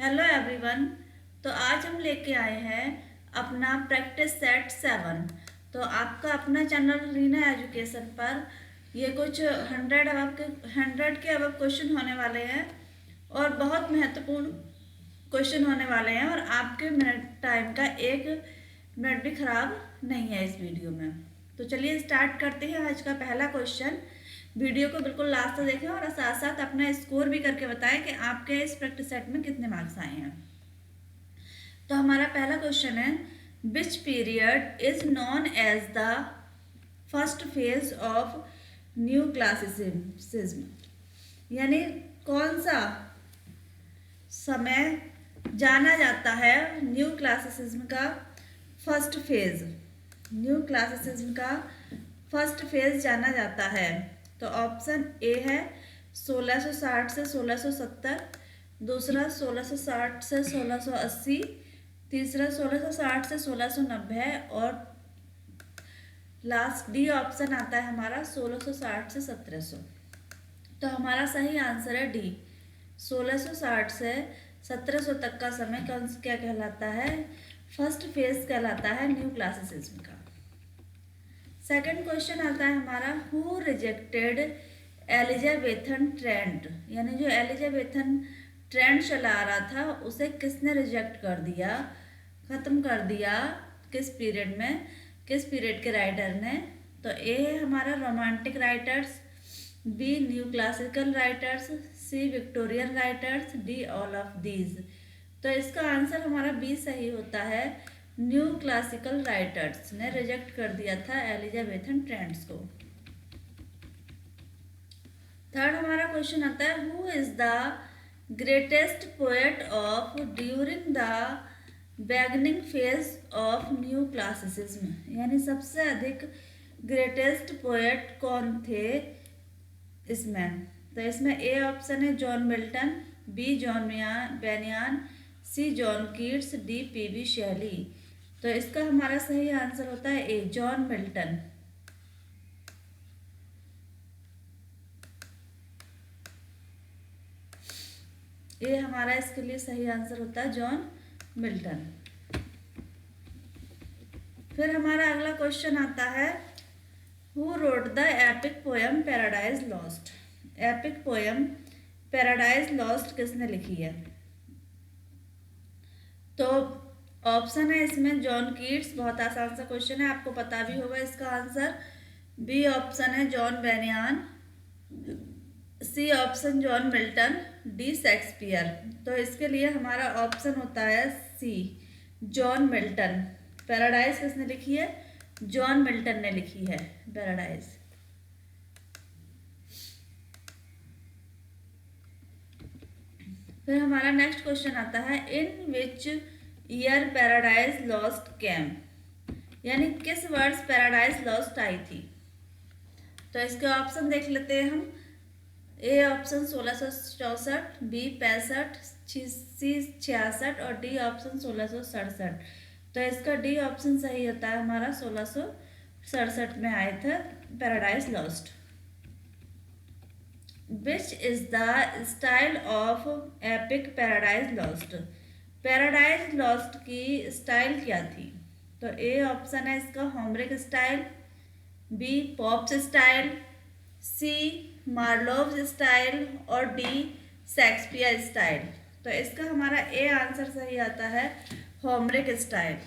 Hello everyone. तो आज हम लेके आए हैं अपना प्रैक्टिस सेट 7। तो आपका अपना चैनल रीना एजुकेशन पर ये कुछ 100 के अब क्वेश्चन होने वाले हैं और बहुत महत्वपूर्ण क्वेश्चन होने वाले हैं और आपके मिनट टाइम का 1 मिनट भी खराब नहीं है इस वीडियो में। तो चलिए स्टार्ट करते हैं आज का पहला क्वेश्चन। वीडियो को बिल्कुल लास्ट तक देखें और साथ साथ अपना स्कोर भी करके बताएं कि आपके इस प्रैक्टिस सेट में कितने मार्क्स आए हैं। तो हमारा पहला क्वेश्चन है, which period is known as the first phase of new classicism, यानी कौन सा समय जाना जाता है न्यू क्लासिसिज्म का फर्स्ट फेज, न्यू क्लासिसिज्म का फर्स्ट फेज जाना जाता है। तो ऑप्शन ए है 1660 से 1670, दूसरा 1660 से 1680, तीसरा 1660 से 1690 है और लास्ट डी ऑप्शन आता है हमारा 1660 से 1700। तो हमारा सही आंसर है डी, 1660 से 1700 तक का समय क्या कहलाता है, फर्स्ट फेज कहलाता है न्यू क्लासिसिज्म का। सेकंड क्वेश्चन आता है हमारा, हु रिजेक्टेड एलिजाबेथन ट्रेंड, यानी जो एलिजाबेथन ट्रेंड चला रहा था उसे किसने रिजेक्ट कर दिया, ख़त्म कर दिया, किस पीरियड में, किस पीरियड के राइटर ने। तो ए है हमारा romantic writers, B new classical writers, C Victorian writers, D all of these. तो इसका आंसर हमारा बी सही होता है, न्यू क्लासिकल राइटर्स ने रिजेक्ट कर दिया था एलिजाबेथन ट्रेंड्स को। थर्ड हमारा क्वेश्चन आता है, who is the greatest poet of during the beginning phase of new classicism, यानी सबसे अधिक ग्रेटेस्ट पोएट कौन थे इसमें। तो इसमें ए ऑप्शन है John Milton, B John Bunyan, सी जॉन कीट्स, डी पीबी शेली। तो इसका हमारा सही आंसर होता है ए जॉन मिल्टन। ये हमारा इसके लिए सही आंसर होता है जॉन मिल्टन। फिर हमारा अगला क्वेश्चन आता है, who wrote the epic poem paradise lost, epic poem paradise lost किसने लिखी है। तो ऑप्शन है इसमें जॉन कीट्स, बहुत आसान सा क्वेश्चन है, आपको पता भी होगा इसका आंसर। बी ऑप्शन है John Bunyan, C option John Milton, D Shakespeare. तो इसके लिए हमारा ऑप्शन होता है सी जॉन मिल्टन। पैराडाइज किसने लिखी है, जॉन मिल्टन ने लिखी है पैराडाइज। फिर हमारा नेक्स्ट क्वेश्चन आता है, in which year paradise lost केम, यानी किस वर्ष पैराडाइज लॉस्ट आई थी। तो इसके ऑप्शन देख लेते हैं हम। ए ऑप्शन 1664, बी 65, सी 66 और डी ऑप्शन 1667। तो इसका डी ऑप्शन सही होता है हमारा, 1667 में आए थे Paradise Lost. Which is the style of epic Paradise lost, paradise lost की स्टाइल क्या थी। तो ए ऑप्शन है इसका Homeric style, B Pope's style, C Marlowe style और डी शेक्सपियर स्टाइल। तो इसका हमारा ए आंसर सही आता है, होमरिक स्टाइल।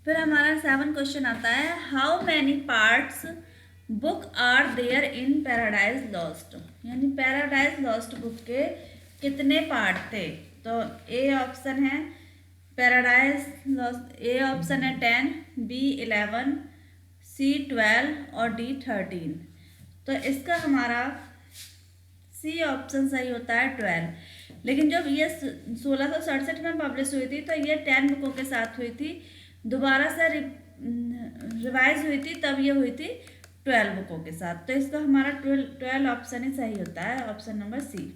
फिर हमारा 7 क्वेश्चन आता है, how many parts book are there in paradise lost, यानी पैराडाइज लॉस्ट बुक के कितने पार्ट थे। तो ए ऑप्शन है पैराडाइज लॉस्ट, ए ऑप्शन है 10, बी 11, सी 12 और डी 13। तो इसका हमारा सी ऑप्शन सही होता है 12। लेकिन जब ये 1667 में पब्लिश हुई थी तो ये 10 बुकों के साथ हुई थी, दोबारा से रिवाइज हुई थी तब ये हुई थी 12 बुकों के साथ। तो इसका हमारा 12 ऑप्शन ही सही होता है, option number C.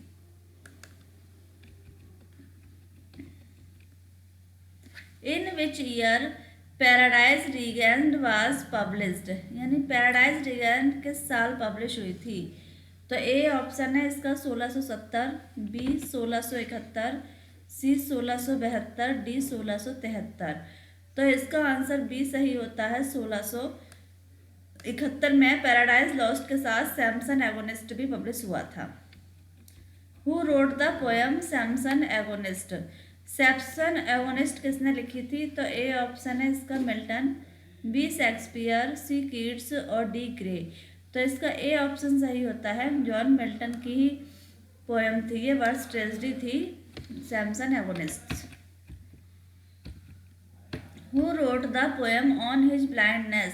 In which year paradise regained was published, यानी पैराडाइज रीगेंड किस साल पब्लिश हुई थी। तो ए ऑप्शन है इसका 1670, बी 1671, सी 1672, डी 1673। तो इसका आंसर बी सही होता है 1671 में पैराडाइज लॉस्ट के साथ सैमसन एगोनिस्ट भी पब्लिश हुआ था। Who wrote the poem Samson agonist? Samson agonist किसने लिखी थी? तो ए ऑप्शन है इसका मिल्टन, बी शेक्सपियर, सी कीट्स और डी ग्रे। तो इसका ए ऑप्शन सही होता है, जॉन मिल्टन की ही पोएम थी, ये वर्स ट्रेजेडी थी Samson Agonistes. Who wrote the poem on his blindness?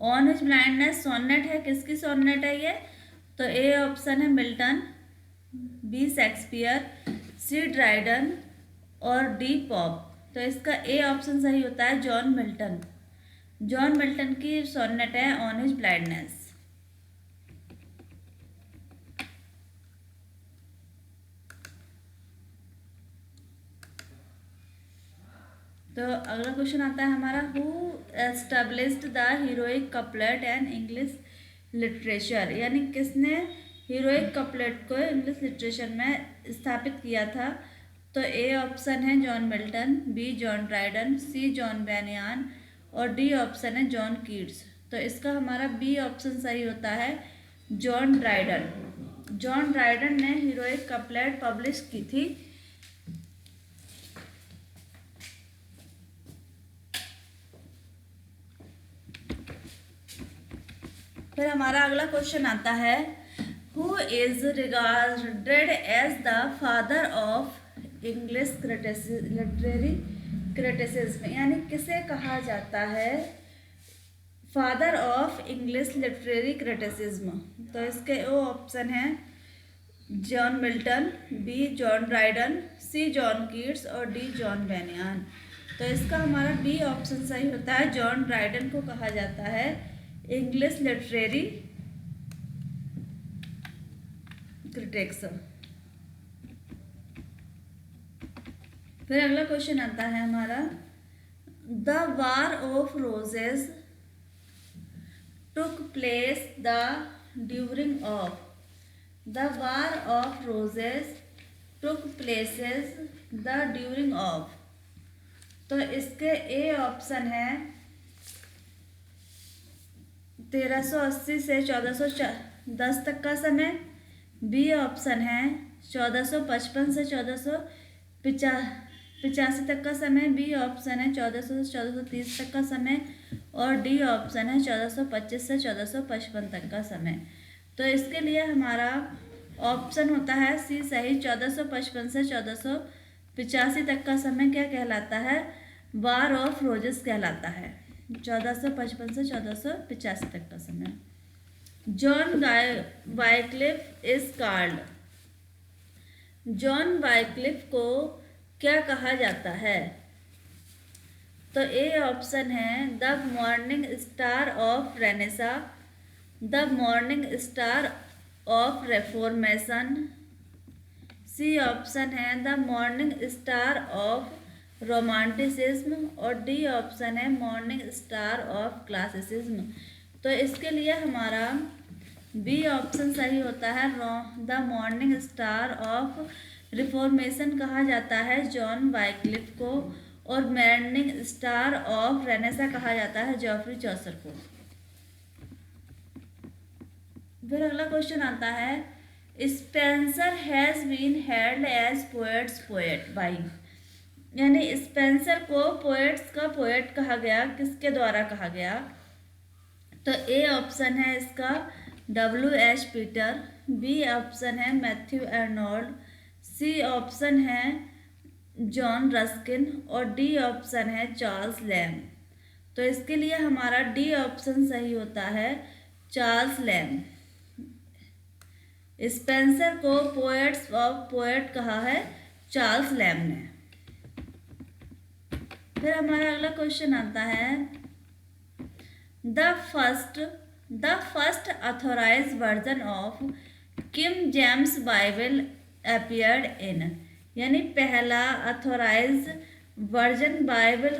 On his blindness sonnet है, किसकी सोनेट है ये? तो ए ऑप्शन है Milton, B Shakespeare, C Dryden और डी पॉप। तो इसका ए ऑप्शन सही होता है जॉन मिल्टन। जॉन मिल्टन की सोनेट है ऑन हिज ब्लाइंडनेस। तो अगला क्वेश्चन आता है हमारा, who established the heroic couplet and English literature? यानी किसने हीरोइक कपलेट को इंग्लिश लिटरेचर में स्थापित किया था? तो ए ऑप्शन है John Milton, B John Dryden, C John Bunyan और डी ऑप्शन है जॉन कीट्स। तो इसका हमारा बी ऑप्शन सही होता है जॉन ड्राइडन। जॉन ड्राइडन ने हीरोइक कपलेट पब्लिश की थी। फिर हमारा अगला क्वेश्चन आता है, who is regarded as the father of English literary criticism? यानी किसे कहा जाता है father of English literary criticism? तो इसके वो ऑप्शन है John Milton, B John Dryden, C John Keats और डी जॉन बेनियन। तो इसका हमारा बी ऑप्शन सही होता है, जॉन ड्राइडन को कहा जाता है इंग्लिश लिटरेरी क्रिटिक्स। फिर अगला क्वेश्चन आता है हमारा, the war of roses took place the during of? The war of roses took places the during of? तो इसके ए ऑप्शन है 1380 से 1410 तक का समय, बी ऑप्शन है 1455 से 1485 तक का समय, बी ऑप्शन है 1400 से 1430 तक का समय और डी ऑप्शन है 1425 से 1455 तक का समय। तो इसके लिए हमारा ऑप्शन होता है सी सही, 1455 से 1485 तक का समय क्या कहलाता है? वार ऑफ रोजेस कहलाता है। 1455 से 1485 तक का समय। John Wycliffe is called? John Wycliffe को क्या कहा जाता है? तो ए ऑप्शन है the morning star of Renaissance, the morning star of Reformation, C option है the morning star of Romanticism और डी ऑप्शन है मॉर्निंग स्टार ऑफ क्लासिसिज्म। तो इसके लिए हमारा बी ऑप्शन सही होता है, the morning star of Reformation कहा जाता है जॉन वाइक्लिफ को और मॉर्निंग स्टार ऑफ रेनेसा कहा जाता है जॉफ्री चौसर को। फिर अगला क्वेश्चन आता है, Spenser has been held as poet's poet by? यानी स्पेंसर को पोएट्स का पोएट कहा गया, किसके द्वारा कहा गया? तो ए ऑप्शन है इसका W.H. पीटर, बी ऑप्शन है मैथ्यू आर्नोल्ड, सी ऑप्शन है जॉन रस्किन और डी ऑप्शन है चार्ल्स लैम। तो इसके लिए हमारा डी ऑप्शन सही होता है चार्ल्स लैम। स्पेंसर को पोएट्स ऑफ पोएट कहा है चार्ल्स लैम ने। फिर हमारा अगला क्वेश्चन आता है, the first authorized version of King James Bible appeared in? यानी पहला ऑथोराइज्ड वर्जन बाइबल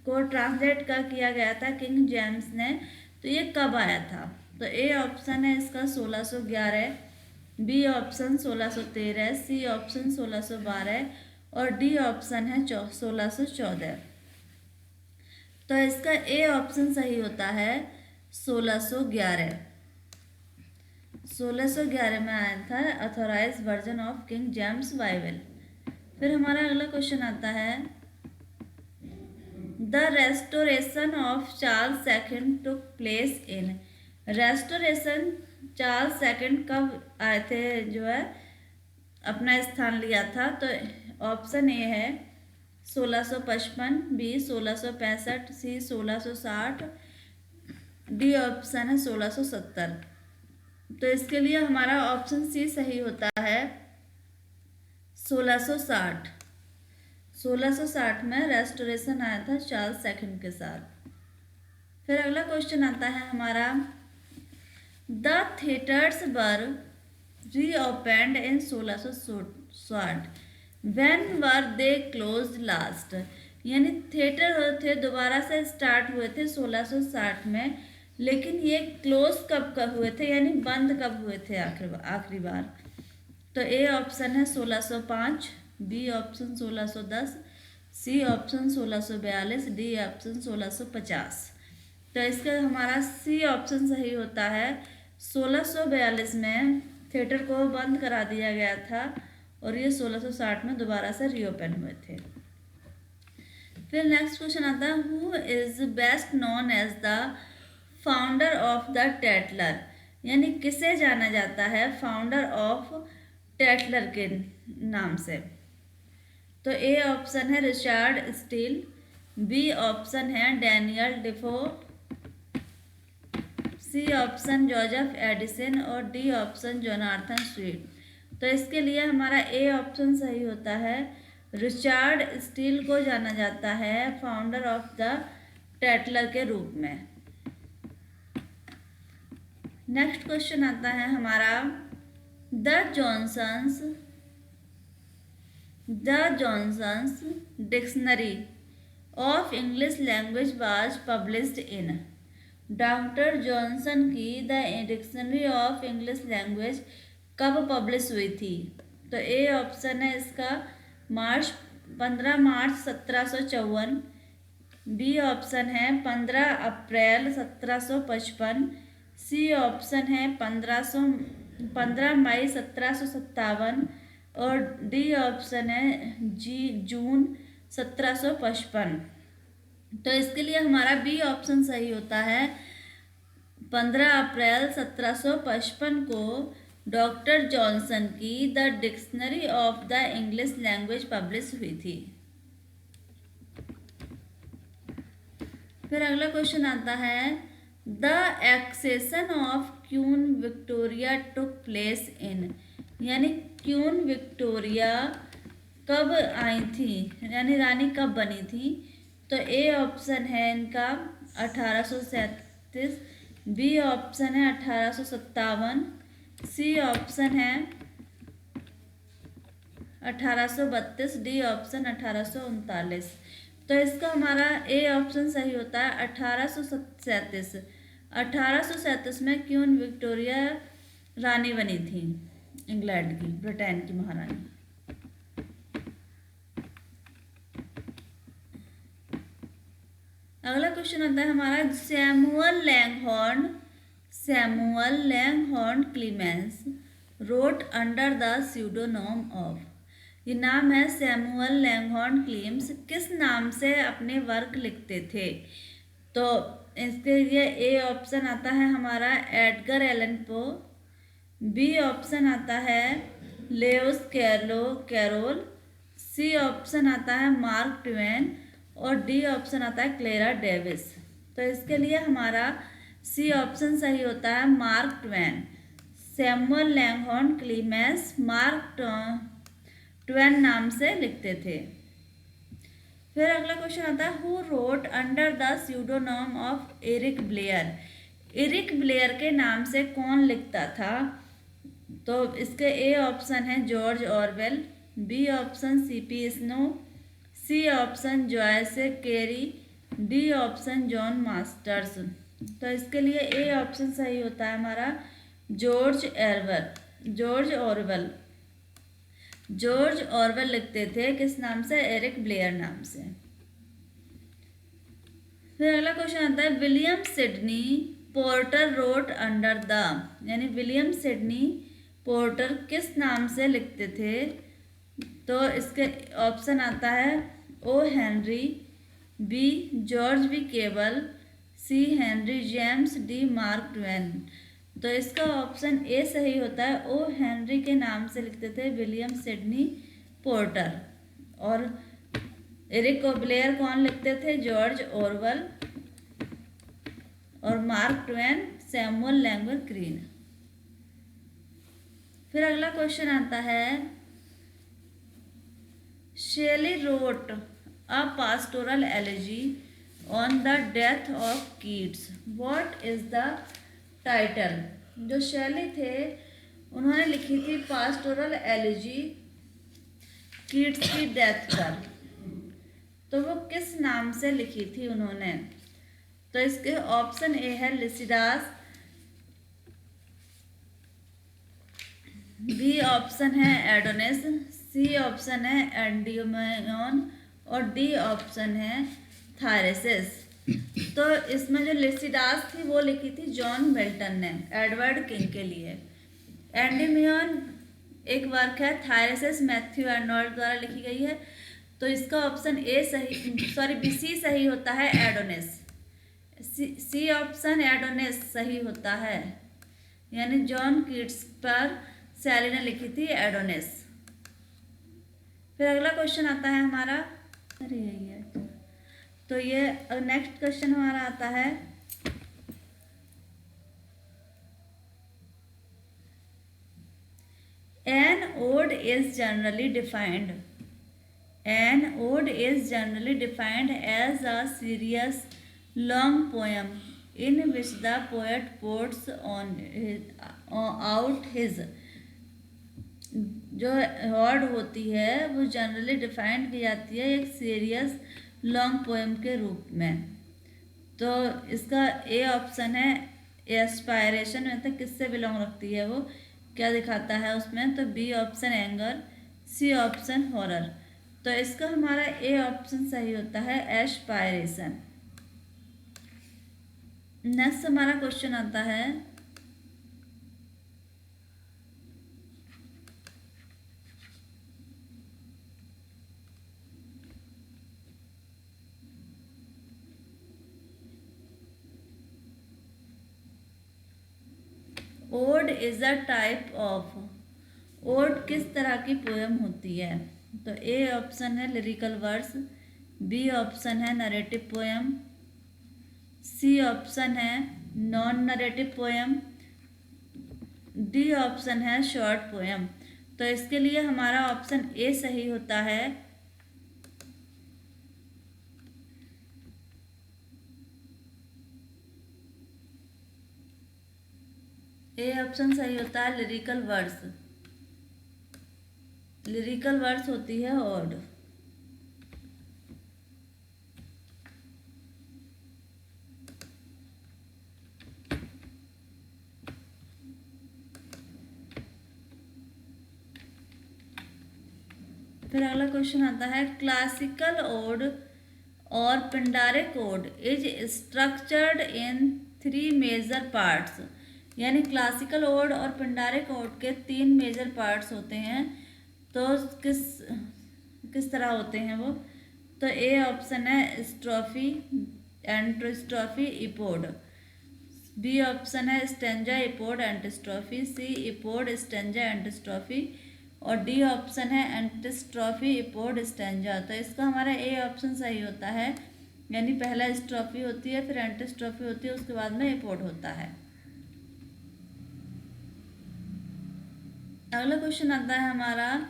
को ट्रांसलेट किया गया था किंग जेम्स ने, तो ये कब आया था? तो ए ऑप्शन है इसका 1611, बी ऑप्शन 1613, सी ऑप्शन 1612 और डी ऑप्शन है 1614। तो इसका ए ऑप्शन सही होता है 1611। 1611 में आया था authorize version of King James Bible. फिर हमारा अगला क्वेश्चन आता है the restoration of Charles second took place in. Restoration Charles second कब आए थे, जो है अपना स्थान लिया था? तो ऑप्शन ए है 1655, बी 1665, सी 1660, डी ऑप्शन है 1670। तो इसके लिए हमारा ऑप्शन सी सही होता है 1660। 1660 में रेस्टोरेशन आया था चार्ल्स सेकंड के साथ। फिर अगला क्वेश्चन आता है हमारा the theatres were reopened in 1660, when were they closed last. यानी थिएटर थे दोबारा से स्टार्ट हुए थे 1660 में, लेकिन ये क्लोज कब हुए थे, यानी बंद कब हुए थे आखिरी बार? तो ए ऑप्शन है 1605, B option 1610, C option 1642, D option 1650। तो इसका हमारा सी ऑप्शन सही होता है 1642 में थिएटर को बंद करा दिया गया था और ये 1660 में दोबारा से रीओपन हुए थे। फिर नेक्स्ट क्वेश्चन आता है who is best known as the founder of the Tatler. यानी किसे जाना जाता है फाउंडर ऑफ टेटलर के नाम से? तो ए ऑप्शन है रिचर्ड स्टील, बी ऑप्शन है Daniel Defoe, C option Joseph Addison और डी ऑप्शन जोनाथन स्वीट। तो इसके लिए हमारा ए ऑप्शन सही होता है, रिचर्ड स्टील को जाना जाता है फाउंडर ऑफ द टेटलर के रूप में। नेक्स्ट क्वेश्चन आता है हमारा the Johnson's dictionary of English language was published in. Doctor Johnson की the dictionary of English language कब पब्लिश हुई थी? तो ए ऑप्शन है इसका 15 मार्च 1754, बी ऑप्शन है 15 अप्रैल 1755, सी ऑप्शन है 15 मई 1757 और डी ऑप्शन है जून 1755। तो इसके लिए हमारा बी ऑप्शन सही होता है 15 अप्रैल 1755 को डॉक्टर जॉनसन की the dictionary of the English language publish हुई थी। फिर अगला क्वेश्चन आता है the accession of Queen Victoria took place in. यानी क्वीन विक्टोरिया कब आई थी, यानी रानी कब बनी थी? तो ए ऑप्शन है इनका 1837, बी ऑप्शन है 1857, सी ऑप्शन है 1832, डी ऑप्शन 1839। तो इसका हमारा ए ऑप्शन सही होता है 1837। 1837 में क्वीन विक्टोरिया रानी बनी थी इंग्लैंड की, ब्रिटेन की महारानी। अगला क्वेश्चन आता है हमारा Samuel Langhorne Clemens wrote under the pseudonym of. ये नाम है सैमुअल लैंगहॉर्न क्लीम्स, किस नाम से अपने वर्क लिखते थे? तो इसके लिए ए ऑप्शन आता है हमारा Edgar Allan Poe, B option आता है लेओस कैरोल, सी ऑप्शन आता है मार्क ट्वेन और डी ऑप्शन आता है क्लेरा डेविस। तो इसके लिए हमारा सी ऑप्शन सही होता है Mark Twain. Samuel Langhorne Clemens Mark Twain नाम से लिखते थे। फिर अगला क्वेश्चन आता है who wrote under the pseudonym of Eric Blair. Eric Blair के नाम से कौन लिखता था? तो इसके ए ऑप्शन है George Orwell, B option C P Snow, C option Joyce Cary, D option John Masters. तो इसके लिए ए ऑप्शन सही होता है हमारा जॉर्ज ऑरवेल। जॉर्ज ऑरवेल लिखते थे किस नाम से? एरिक ब्लेयर नाम से। फिर अगला क्वेश्चन आता है William Sydney Porter wrote under the, यानी विलियम सिडनी पोर्टर किस नाम से लिखते थे? तो इसके ऑप्शन आता है O Henry, B George B Cable, C Henry James, D Mark Twain. तो इसका ऑप्शन ए सही होता है, ओ हेनरी के नाम से लिखते थे विलियम सिडनी पोर्टर। और एरिक ब्लेयर कौन लिखते थे? George Orwell. और Mark Twain Samuel Langer Green. फिर अगला क्वेश्चन आता है Shelley wrote a pastoral elegy on the death of Keats, what is the title? जो शेली थे उन्होंने लिखी थी पास्टोरल एलेजी कीट्स की डेथ पर, तो वो किस नाम से लिखी थी उन्होंने? तो इसके ऑप्शन ए है लिसिडास, बी ऑप्शन है एडोनिस, सी ऑप्शन है एंडियोमेनोन और डी ऑप्शन है थायरेसिस। तो इसमें जो लिसिडास थी वो लिखी थी जॉन मिल्टन ने एडवर्ड किंग के लिए। एंडियोमेनोन एक वर्क है, थायरेसिस मैथ्यू आर्नोल्ड द्वारा लिखी गई है। तो इसका ऑप्शन ए सही, बी सी सही होता है एडोनिस। सी ऑप्शन एडोनिस सही होता है, यानी जॉन कीट्स पर शैली ने लिखी थी एडोनिस। फिर अगला क्वेश्चन आता है हमारा, अरे यही है, तो ये नेक्स्ट क्वेश्चन हमारा आता है an ode is generally defined as a serious long poem in which the poet pours on out his. जो वर्ड होती है वो जनरली डिफाइंड की जाती है एक सीरियस लॉन्ग पोएम के रूप में। तो इसका ए ऑप्शन है एस्पायरेशन, मतलब किससे बिलोंग रखती है वो, क्या दिखाता है उसमें? तो B option anger, C option horror. तो इसका हमारा ए ऑप्शन सही होता है एस्पायरेशन। नेक्स्ट हमारा क्वेश्चन आता है ode is a type of, ode किस तरह की पोएम होती है? तो ए ऑप्शन है लिरिकल वर्स, बी ऑप्शन है नरेटिव पोएम, सी ऑप्शन है non narrative poem, D option है शॉर्ट पोएम। तो इसके लिए हमारा ऑप्शन ए सही होता है, ए ऑप्शन सही होता है लिरिकल वर्स। लिरिकल वर्स होती है ओड। फिर अगला क्वेश्चन आता है क्लासिकल ओड और Pindaric ode is structured in 3 major parts, यानी क्लासिकल ओड और पिंडारिक ओड के 3 मेजर पार्ट्स होते हैं। तो किस तरह होते हैं वो? तो ए ऑप्शन है स्ट्रोफी, एंटिस्ट्रोफी, इपोड, बी ऑप्शन है स्टेंजा, इपोड, एंटिस्ट्रोफी, सी इपोड, स्टेंजा, एंटिस्ट्रोफी और डी ऑप्शन है एंटिस्ट्रोफी, इपोड, स्टेंजा। तो इसका हमारा ए ऑप्शन सही होता है, यानी पहला स्ट्रोफी होती है, फिर एंटिस्ट्रोफी होती है, उसके बाद में इपोड होता है। अगला क्वेश्चन आता है हमारा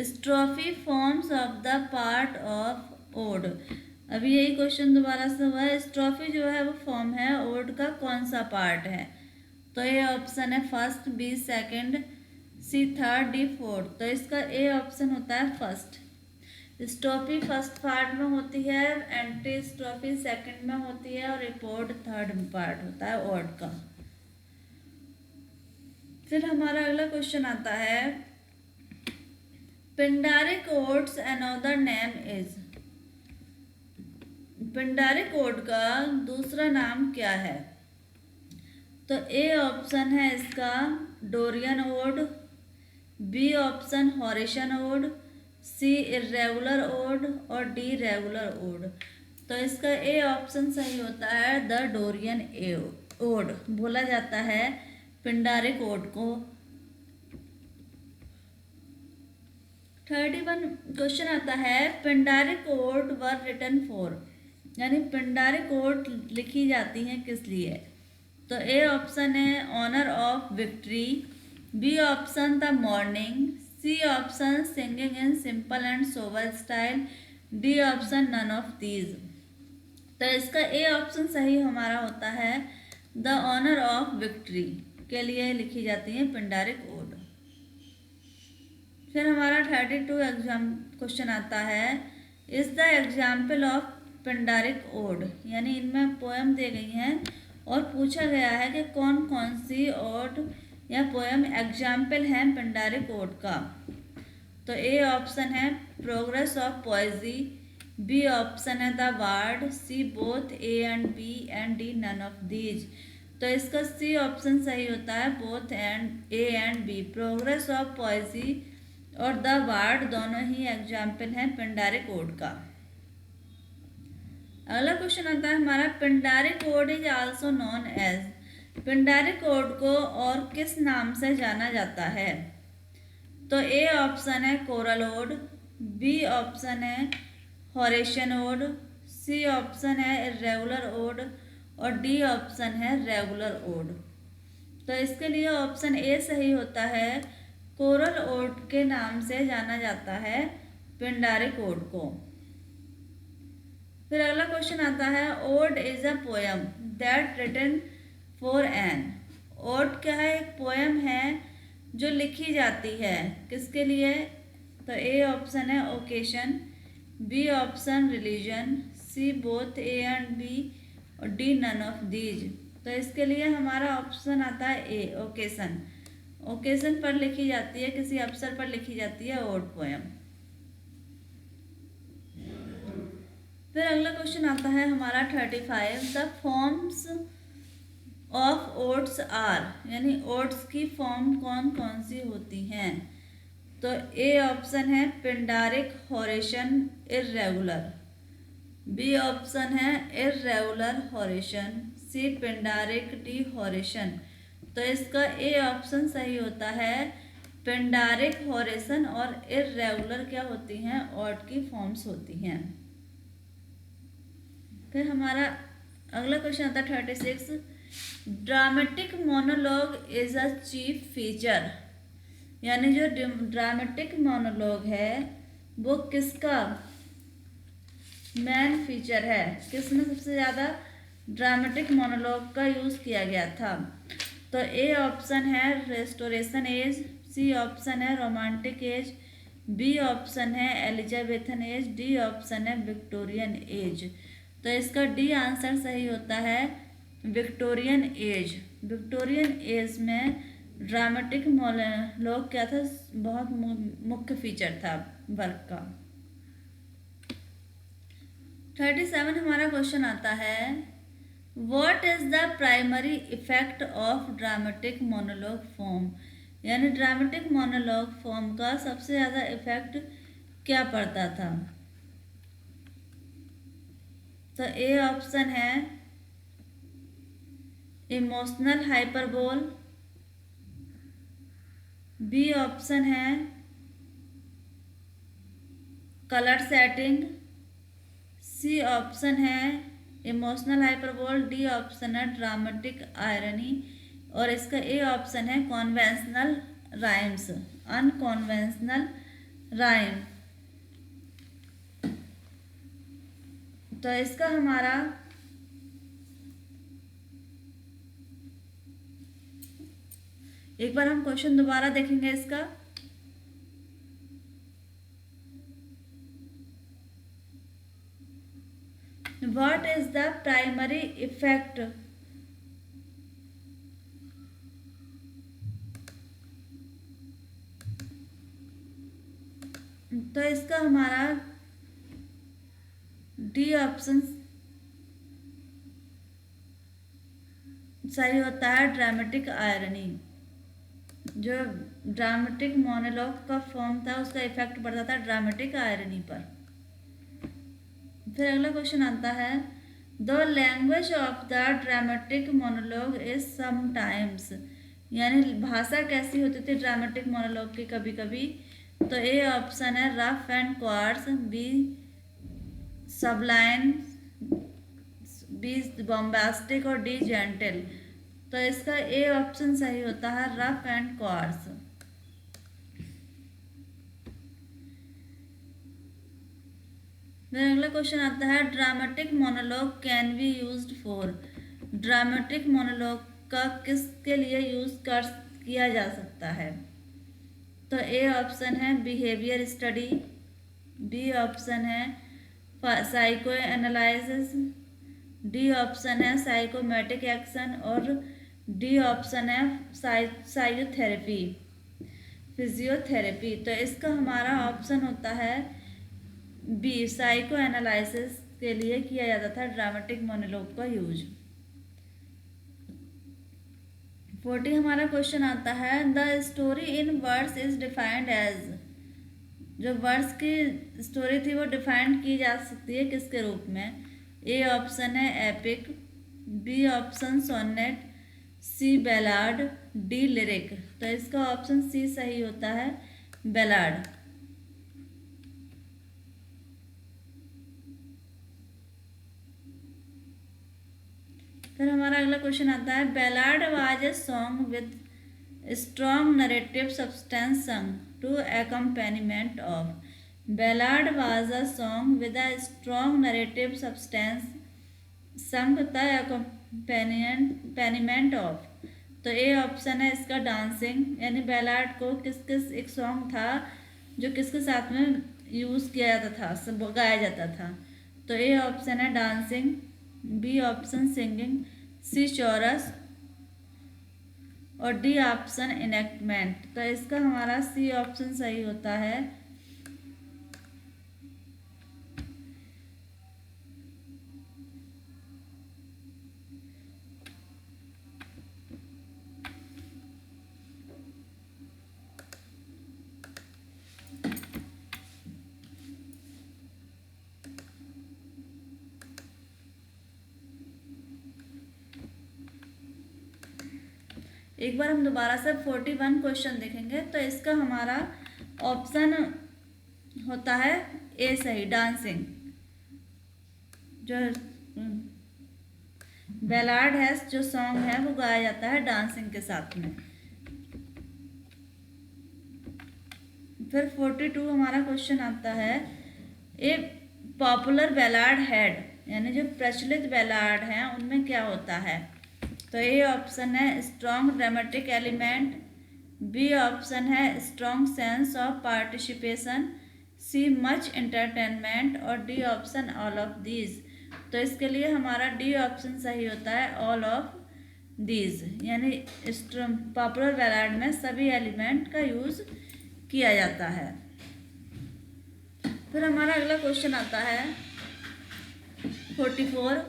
strophe forms of the part of ode. अभी यही क्वेश्चन दोबारा से हुआ है, स्ट्रोफी जो है वो फॉर्म है ओड का कौन सा पार्ट है? तो ये ऑप्शन है फर्स्ट, बी सेकंड, सी थर्ड, डी फोर्थ। तो इसका ए ऑप्शन होता है फर्स्ट। स्टॉपी फर्स्ट पार्ट में होती है, एंटी स्टॉपी सेकंड में होती है, और रिपोर्ट थर्ड पार्ट होता है ओड का। फिर हमारा अगला क्वेश्चन आता है, Pindaric odes another name is. Pindaric ode का दूसरा नाम क्या है? तो ए ऑप्शन है इसका Dorian ode, B option Horatian ode, C irregular ode, और डी रेगुलर ओड। तो इसका ए ऑप्शन सही होता है, द डोरियन ओड बोला जाता है पिंडारिक ओड को। 31 क्वेश्चन आता है, Pindaric ode were written for, यानी पिंडारिक ओड लिखी जाती हैं किस लिए? तो ए ऑप्शन है honour of victory, B option the morning, C option singing in simple and sober style, D option none of these. तो इसका ए ऑप्शन सही हमारा होता है, द ऑनर ऑफ विक्ट्री के लिए लिखी जाती है पिंडारिक ओड। फिर हमारा 32 एग्जाम क्वेश्चन आता है, is the example of Pindaric ode, यानी इनमें पोएम दे गई हैं और पूछा गया है कि कौन कौन सी ओड या पोएम एग्जाम्पल हैं पिंडारिक ओड का। तो ए ऑप्शन है progress of poesy, B option है the bard, C both A and B, and D none of these. तो इसका सी ऑप्शन सही होता है, both and A and B, progress of poesy और द वार्ड दोनों ही example हैं पिंडारिक ओड का। अगला क्वेश्चन आता है हमारा, Pindaric ode is also known as. Pindaric ode को और किस नाम से जाना जाता है? तो ए ऑप्शन है कोरल ओड, बी ऑप्शन है हॉरेशियन ओड, सी ऑप्शन है इर्रेगुलर ओड, और डी ऑप्शन है रेगुलर ओड। तो इसके लिए ऑप्शन ए सही होता है, कोरल ओड के नाम से जाना जाता है पिंडारिक ओड को। फिर अगला क्वेश्चन आता है, ode is a poem that written for an. Ode क्या है? एक पोएम है जो लिखी जाती है किसके लिए? तो ए ऑप्शन है occasion, B option religion, C both A and B, और डी नन ऑफ दीज। तो इसके लिए हमारा ऑप्शन आता है ए ओकेशन। ओकेजन पर लिखी जाती है, किसी अवसर पर लिखी जाती है ओड पोएम। फिर अगला क्वेश्चन आता है हमारा 35, the forms of odes are, यानी ओड्स की फॉर्म कौन कौन सी होती हैं? तो ए ऑप्शन है Pindaric, Horatian, irregular, B option है irregular Horatian, C Pindaric, D Horatian. तो इसका ए ऑप्शन सही होता है, पिंडारिक, हॉरेशन और इर्रेगुलर क्या होती हैं? ऑड की फॉर्म्स होती हैं। फिर हमारा अगला क्वेश्चन आता है 36, dramatic monologue is a chief feature, यानी जो ड्रामेटिक मोनोलॉग है वो किसका मेन फीचर है? किसमें सबसे ज़्यादा ड्रामेटिक मोनोलॉग का यूज़ किया गया था? तो ए ऑप्शन है रेस्टोरेशन एज, सी ऑप्शन है रोमांटिक एज, बी ऑप्शन है एलिजाबेथन एज, डी ऑप्शन है विक्टोरियन एज। तो इसका डी आंसर सही होता है, विक्टोरियन एज। विक्टोरियन एज में ड्रामेटिक मोनोलॉग क्या था? बहुत मुख्य फीचर था वर्क का। 37 हमारा क्वेश्चन आता है, what is the primary effect of dramatic monologue form, यानी ड्रामेटिक मोनोलॉग फॉर्म का सबसे ज़्यादा इफेक्ट क्या पड़ता था? तो ए ऑप्शन है इमोशनल हाइपरबोल, बी ऑप्शन है कलर सेटिंग, सी ऑप्शन है इमोशनल हाइपरबोल, डी ऑप्शन है ड्रामेटिक आयरनी, और इसका ए ऑप्शन है कॉन्वेंशनल राइम्स, अनकॉन्वेंशनल राइम। तो इसका हमारा एक बार हम क्वेश्चन दोबारा देखेंगे इसका। What is the primary effect? तो इसका हमारा डी ऑप्शन सही होता है, ड्रामेटिक आयरनी। जो ड्रामेटिक मोनोलॉग का फॉर्म था उसका इफेक्ट पड़ता था ड्रामेटिक आयरनी पर। फिर अगला क्वेश्चन आता है, the language of the dramatic monologue is sometimes, यानी भाषा कैसी होती थी ड्रामेटिक मोनोलॉग की कभी कभी? तो ए ऑप्शन है rough and coarse, B sublime, B bombastic और डी जेंटल। तो इसका ए ऑप्शन सही होता है, रफ एंड क्वार्ट्स। फिर अगला क्वेश्चन आता है, dramatic monologue can be used for. Dramatic monologue का किसके लिए यूज किया जा सकता है? तो ए ऑप्शन है बिहेवियर स्टडी, बी ऑप्शन है साइको एनालिसिस, डी ऑप्शन है साइकोमेटिक एक्शन और डी ऑप्शन है साइकोथेरेपी, फिजियोथेरेपी। तो इसका हमारा ऑप्शन होता है बी, साइको एनालिसिस के लिए किया जाता था ड्रामेटिक मोनोलॉग का यूज। 40 हमारा क्वेश्चन आता है, the story in words is defined as. जो वर्ड्स की स्टोरी थी वो डिफाइन की जा सकती है किसके रूप में? ए ऑप्शन है एपिक, बी ऑप्शन सोनेट, सी बैलाड, डी लिरिक। तो इसका ऑप्शन सी सही होता है, बैलाड। फिर हमारा अगला क्वेश्चन आता है, ballad was a song with strong narrative substance संग to accompaniment of। Ballad was a song with a strong narrative substance sung the accompaniment of। तो ए ऑप्शन है इसका डांसिंग, यानी बैलाड को किस एक सॉन्ग था जो किसके साथ में यूज़ किया जाता था, सब गाया जाता था। तो ए ऑप्शन है डांसिंग, बी ऑप्शन सिंगिंग, सी चोरस और डी ऑप्शन इनेक्टमेंट। तो इसका हमारा सी ऑप्शन सही होता है। एक बार हम दोबारा से 41 क्वेश्चन देखेंगे। तो इसका हमारा ऑप्शन होता है ए सही, डांसिंग। जो बैलाड है, जो सॉन्ग है वो गाया जाता है डांसिंग के साथ में। फिर 42 हमारा क्वेश्चन आता है, ए पॉपुलर बैलाड हेड, यानी जो प्रचलित बैलाड हैं उनमें क्या होता है? तो ए ऑप्शन है strong dramatic element, B option है strong sense of participation, C much entertainment और D option all of these. तो इसके लिए हमारा डी ऑप्शन सही होता है, ऑल ऑफ दीज, यानी पॉपुलर बैलाड में सभी एलिमेंट का यूज किया जाता है। फिर हमारा अगला क्वेश्चन आता है 44।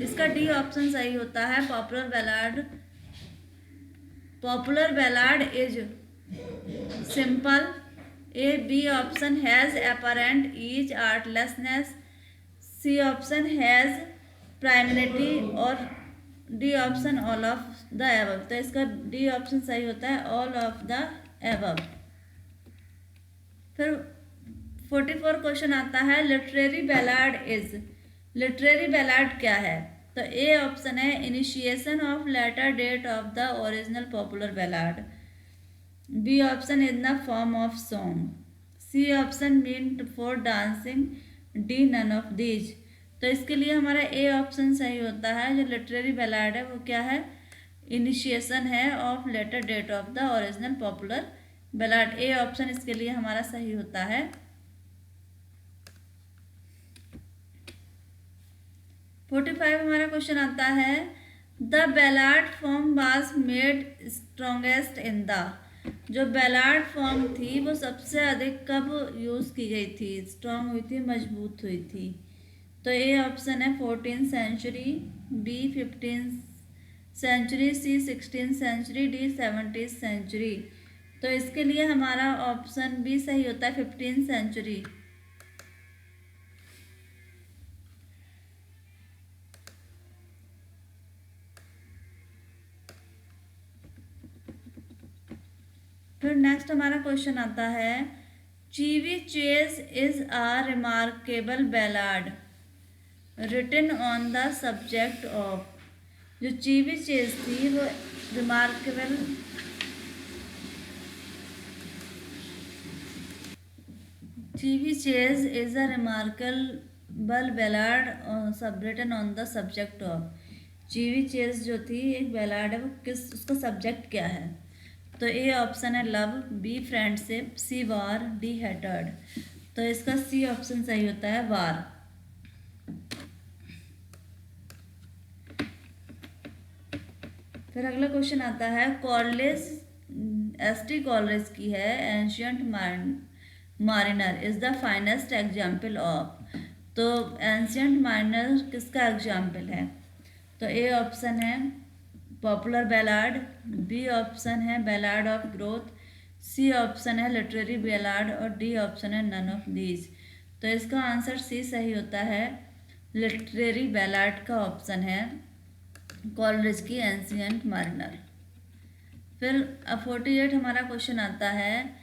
इसका डी ऑप्शन सही होता है, popular ballad is simple. A B option has apparent ease artlessness, C option has primarity और D option all of the above. तो इसका डी ऑप्शन सही होता है, ऑल ऑफ द एबव। फिर 44 क्वेश्चन आता है, literary ballad is. Literary ballad क्या है? तो ए ऑप्शन है initiation of later date of the original popular ballad, B option in the form of song, C option mean for dancing, D none of these. तो इसके लिए हमारा ए option सही होता है। जो लिटरेरी बैलाड है वो क्या है? इनिशिएशन है of later date of the original popular ballad, A option इसके लिए हमारा सही होता है। 45 हमारा क्वेश्चन आता है, the ballad form was made strongest in the, जो बैलाड फॉर्म थी वो सबसे अधिक कब यूज़ की गई थी, स्ट्रॉन्ग हुई थी, मजबूत हुई थी। तो ए ऑप्शन है 14th century, B 15th century, C 16th century, D 17th century. तो इसके लिए हमारा ऑप्शन बी सही होता है, 15th सेंचुरी। फिर नेक्स्ट हमारा क्वेश्चन आता है, Chevy Chase is a remarkable ballad written on the subject of, जो चीवी चेज थी वो remarkable, Chevy Chase is a remarkable ballad सब written on the subject of, Chevy Chase जो थी एक बैलाड है, वो किस, उसका सब्जेक्ट क्या है। तो ए ऑप्शन है लव, बी फ्रेंडशिप, सी वार, डी हेटर्ड। तो इसका सी ऑप्शन सही होता है, वार। फिर अगला क्वेश्चन आता है, कॉलेज एस.टी. कॉलेज की है, ancient mariner is the finest example of. तो एंशियंट मारिनर किसका एग्जाम्पल है। तो ए ऑप्शन है पॉपुलर बैलाड, बी ऑप्शन है ballad of growth, C option है लिटरेरी बैलाड और डी ऑप्शन है नन ऑफ दीज। तो इसका आंसर सी सही होता है, लिटरेरी बैलाड का ऑप्शन है कॉलरिज की एंशियंट मारिनर। फिर 48 हमारा क्वेश्चन आता है,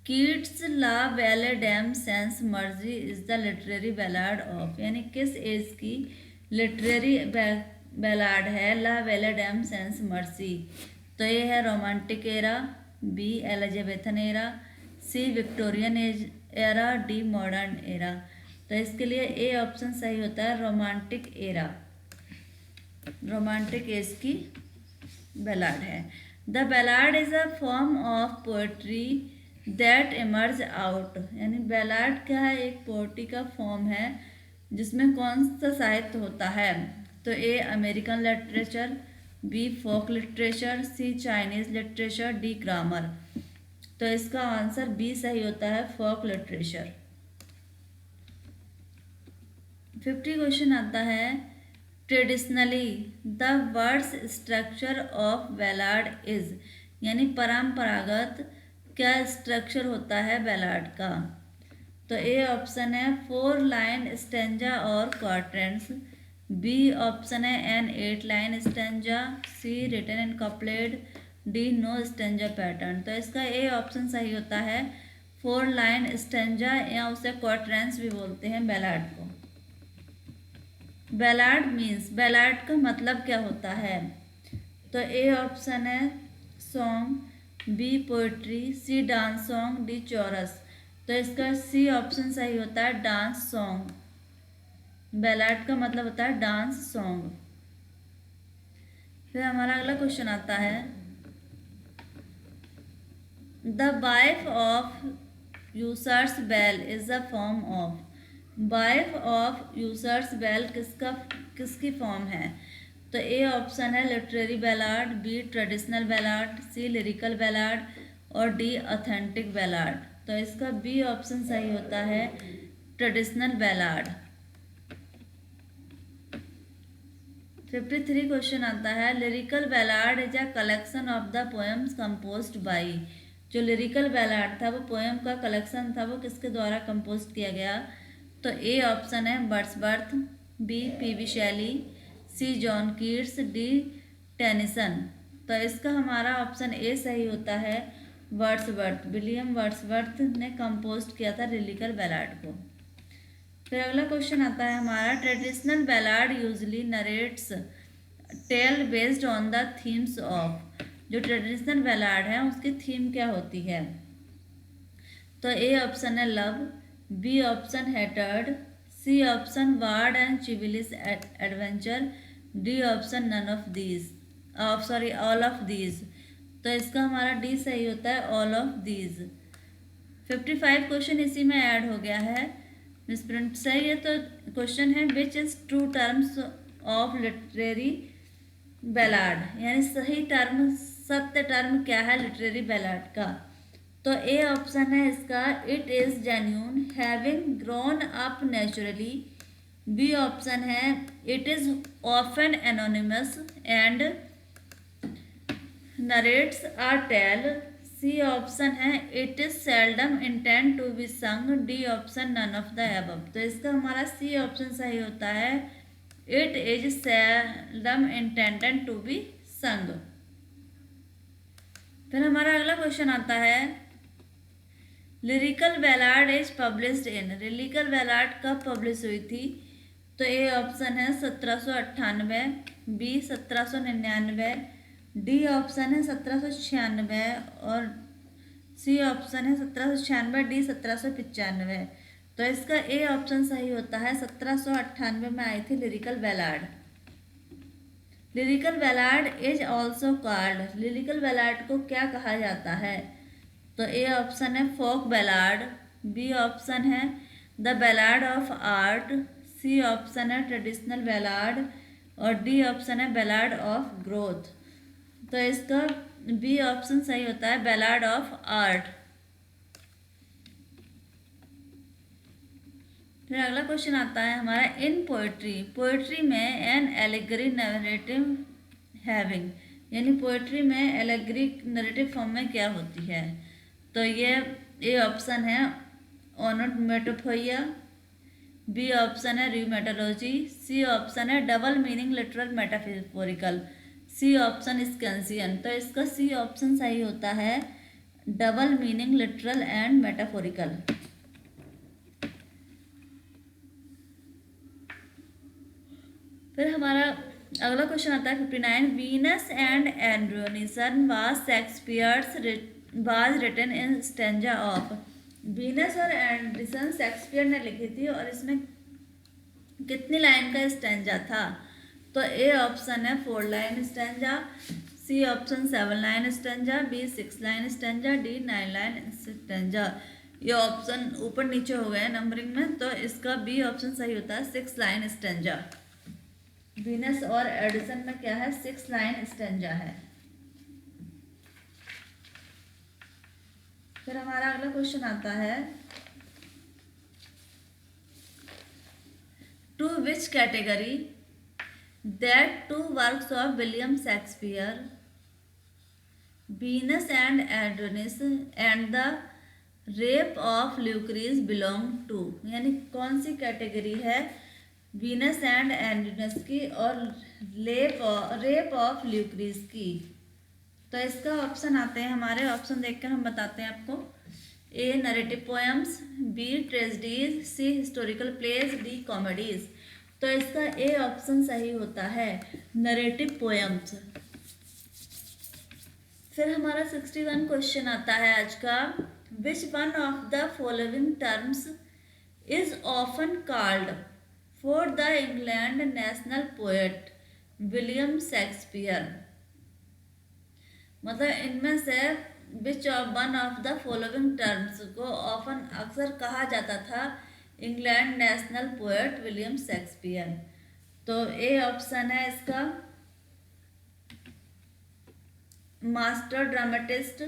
Keats la belle dame sans merci is the literary ballad of, यानी किस एज की लिटरेरी बैलाड है la belle dame sans merci. तो ये है romantic era, B Elizabethan era, C Victorian age era, D modern era. तो इसके लिए ए ऑप्शन सही होता है, रोमांटिक एरा, रोमांटिक एज की बैलाड है। The ballad is a form of poetry that emerge out, यानी बैलाड क्या है, एक पोएट्री का फॉर्म है जिसमें कौन सा साहित्य होता है। तो ए अमेरिकन लिटरेचर, बी फोक लिटरेचर, सी चाइनीज लिटरेचर, डी ग्रामर। तो इसका आंसर बी सही होता है, फोक लिटरेचर। 50 क्वेश्चन आता है, traditionally the words structure of ballad is, यानी परंपरागत क्या स्ट्रक्चर होता है बैलाड का। तो ए ऑप्शन है 4 लाइन स्टेंजा और क्वार्टेंट्स, बी ऑप्शन है an 8 line stanza, C written in couplet, D no stanza pattern. तो इसका ए ऑप्शन सही होता है, 4 लाइन स्टेंजा या उसे क्वार्टेंट्स भी बोलते हैं बैलाड को। बैलाड मीन्स, बैलाड का मतलब क्या होता है। तो ए ऑप्शन है सॉन्ग, बी पोएट्री, सी डांस सॉन्ग, डी चोरस। तो इसका सी ऑप्शन सही होता है, डांस सॉन्ग। बैलाड का मतलब होता है डांस सॉन्ग। फिर हमारा अगला क्वेश्चन आता है, the wife of Usher's well is the form of, wife of Usher's well किसकी फॉर्म है। तो ए ऑप्शन है literary ballad, B traditional ballad, C lyrical ballad और डी ऑथेंटिक बैलाड। तो इसका बी ऑप्शन सही होता है, ट्रेडिशनल बैलाड। 53 क्वेश्चन आता है, lyrical ballad is a collection of the poems composed by, जो लिरिकल बैलाड था वो पोएम का कलेक्शन था, वो किसके द्वारा कंपोज किया गया। तो ए ऑप्शन है वर्ड्सवर्थ, बी पी.बी. शैली, सी जॉन कीट्स, डी टेनिसन। तो इसका हमारा ऑप्शन ए सही होता है, वर्ड्सवर्थ, विलियम वर्ड्सवर्थ ने कंपोज किया था लिरिकल बैलाड को। फिर अगला क्वेश्चन आता है हमारा, traditional ballad usually narrates tale based on the themes of, जो ट्रेडिशनल बैलाड है उसकी थीम क्या होती है। तो ए ऑप्शन है love, B option hatred, C option war and chivalrous adventure, D option none of these, all of these. तो इसका हमारा डी सही होता है, ऑल ऑफ दीज। 55 क्वेश्चन इसी में ऐड हो गया है, मिसप्रिंट सही है। तो क्वेश्चन है which is true terms of literary ballad, यानी सही टर्म, सत्य टर्म क्या है लिटरेरी बैलाड का। तो ए ऑप्शन है इसका, it is genuine having grown up naturally. B option है, it is often anonymous and narrates a tale. C option है, it is seldom intend to be sung. D option none of the above. तो इसका हमारा C option सही होता है, it is seldom intended to be sung. फिर हमारा अगला क्वेश्चन आता है, lyrical ballad is published in. Lyrical ballad कब पब्लिश हुई थी? तो ए ऑप्शन है 1798, बी 1799, डी ऑप्शन है 1796 और सी ऑप्शन है 1796, डी 1795। तो इसका ए ऑप्शन सही होता है, 1798 में आई थी lyrical ballad. Lyrical ballad is also called, lyrical ballad को क्या कहा जाता है? तो ए ऑप्शन है फोक बैलाड, बी ऑप्शन है the ballad of art, C option है ट्रेडिशनल बैलाड और डी ऑप्शन है बैलाड ऑफ ग्रोथ। तो इसका बी ऑप्शन सही होता है, बैलाड ऑफ आर्ट। फिर अगला क्वेश्चन आता है हमारा, इन पोएट्री, पोएट्री में एन एलेगरी नरेटिव हैविंग, यानी पोएट्री में एलेगरी नरेटिव फॉर्म में क्या होती है? तो ये ए ऑप्शन है ओनोमेटोपोइया, बी ऑप्शन है रीमेटोलॉजी, सी ऑप्शन है double meaning literal metaphorical, C option scansion. तो इसका सी ऑप्शन सही होता है, double meaning literal and metaphorical. फिर हमारा अगला क्वेश्चन आता है 59, Venus and Adonis was Shakespeare's was written in stanza of. Venus और एंड्रोनिसन शेक्सपियर ने लिखी थी और इसमें कितनी लाइन का स्टेंजा था? तो ए ऑप्शन है 4 line stanza, C option 7 line stanza, B 6 line stanza, D 9 line stanza. ये ऑप्शन ऊपर नीचे हो गए नंबरिंग में, तो इसका बी ऑप्शन सही होता है, 6 लाइन स्टेंजा। वीनस और एडिसन में क्या है? 6 लाइन स्टेंजा है। फिर हमारा अगला क्वेश्चन आता है, to which category that 2 works of William Shakespeare, Venus and Adonis and the rape of Lucrece belong to, यानी कौन सी कैटेगरी है वीनस एंड एडोनिस की और रेप ऑफ ल्यूक्रीज की? तो इसका ऑप्शन आते हैं हमारे, ऑप्शन देखकर हम बताते हैं आपको। ए नरेटिव पोएम्स, बी ट्रेजेडीज, सी हिस्टोरिकल प्लेज, डी कॉमेडीज। तो इसका ए ऑप्शन सही होता है, नरेटिव पोएम्स। फिर हमारा 61 क्वेश्चन आता है आज का, which one of the following terms is often called for the England national poet William Shakespeare. मतलब इनमें से which of one of the following terms को ऑफन अक्सर कहा जाता था England national poet William Shakespeare. तो ए ऑप्शन है इसका मास्टर ड्रामेटिस्ट,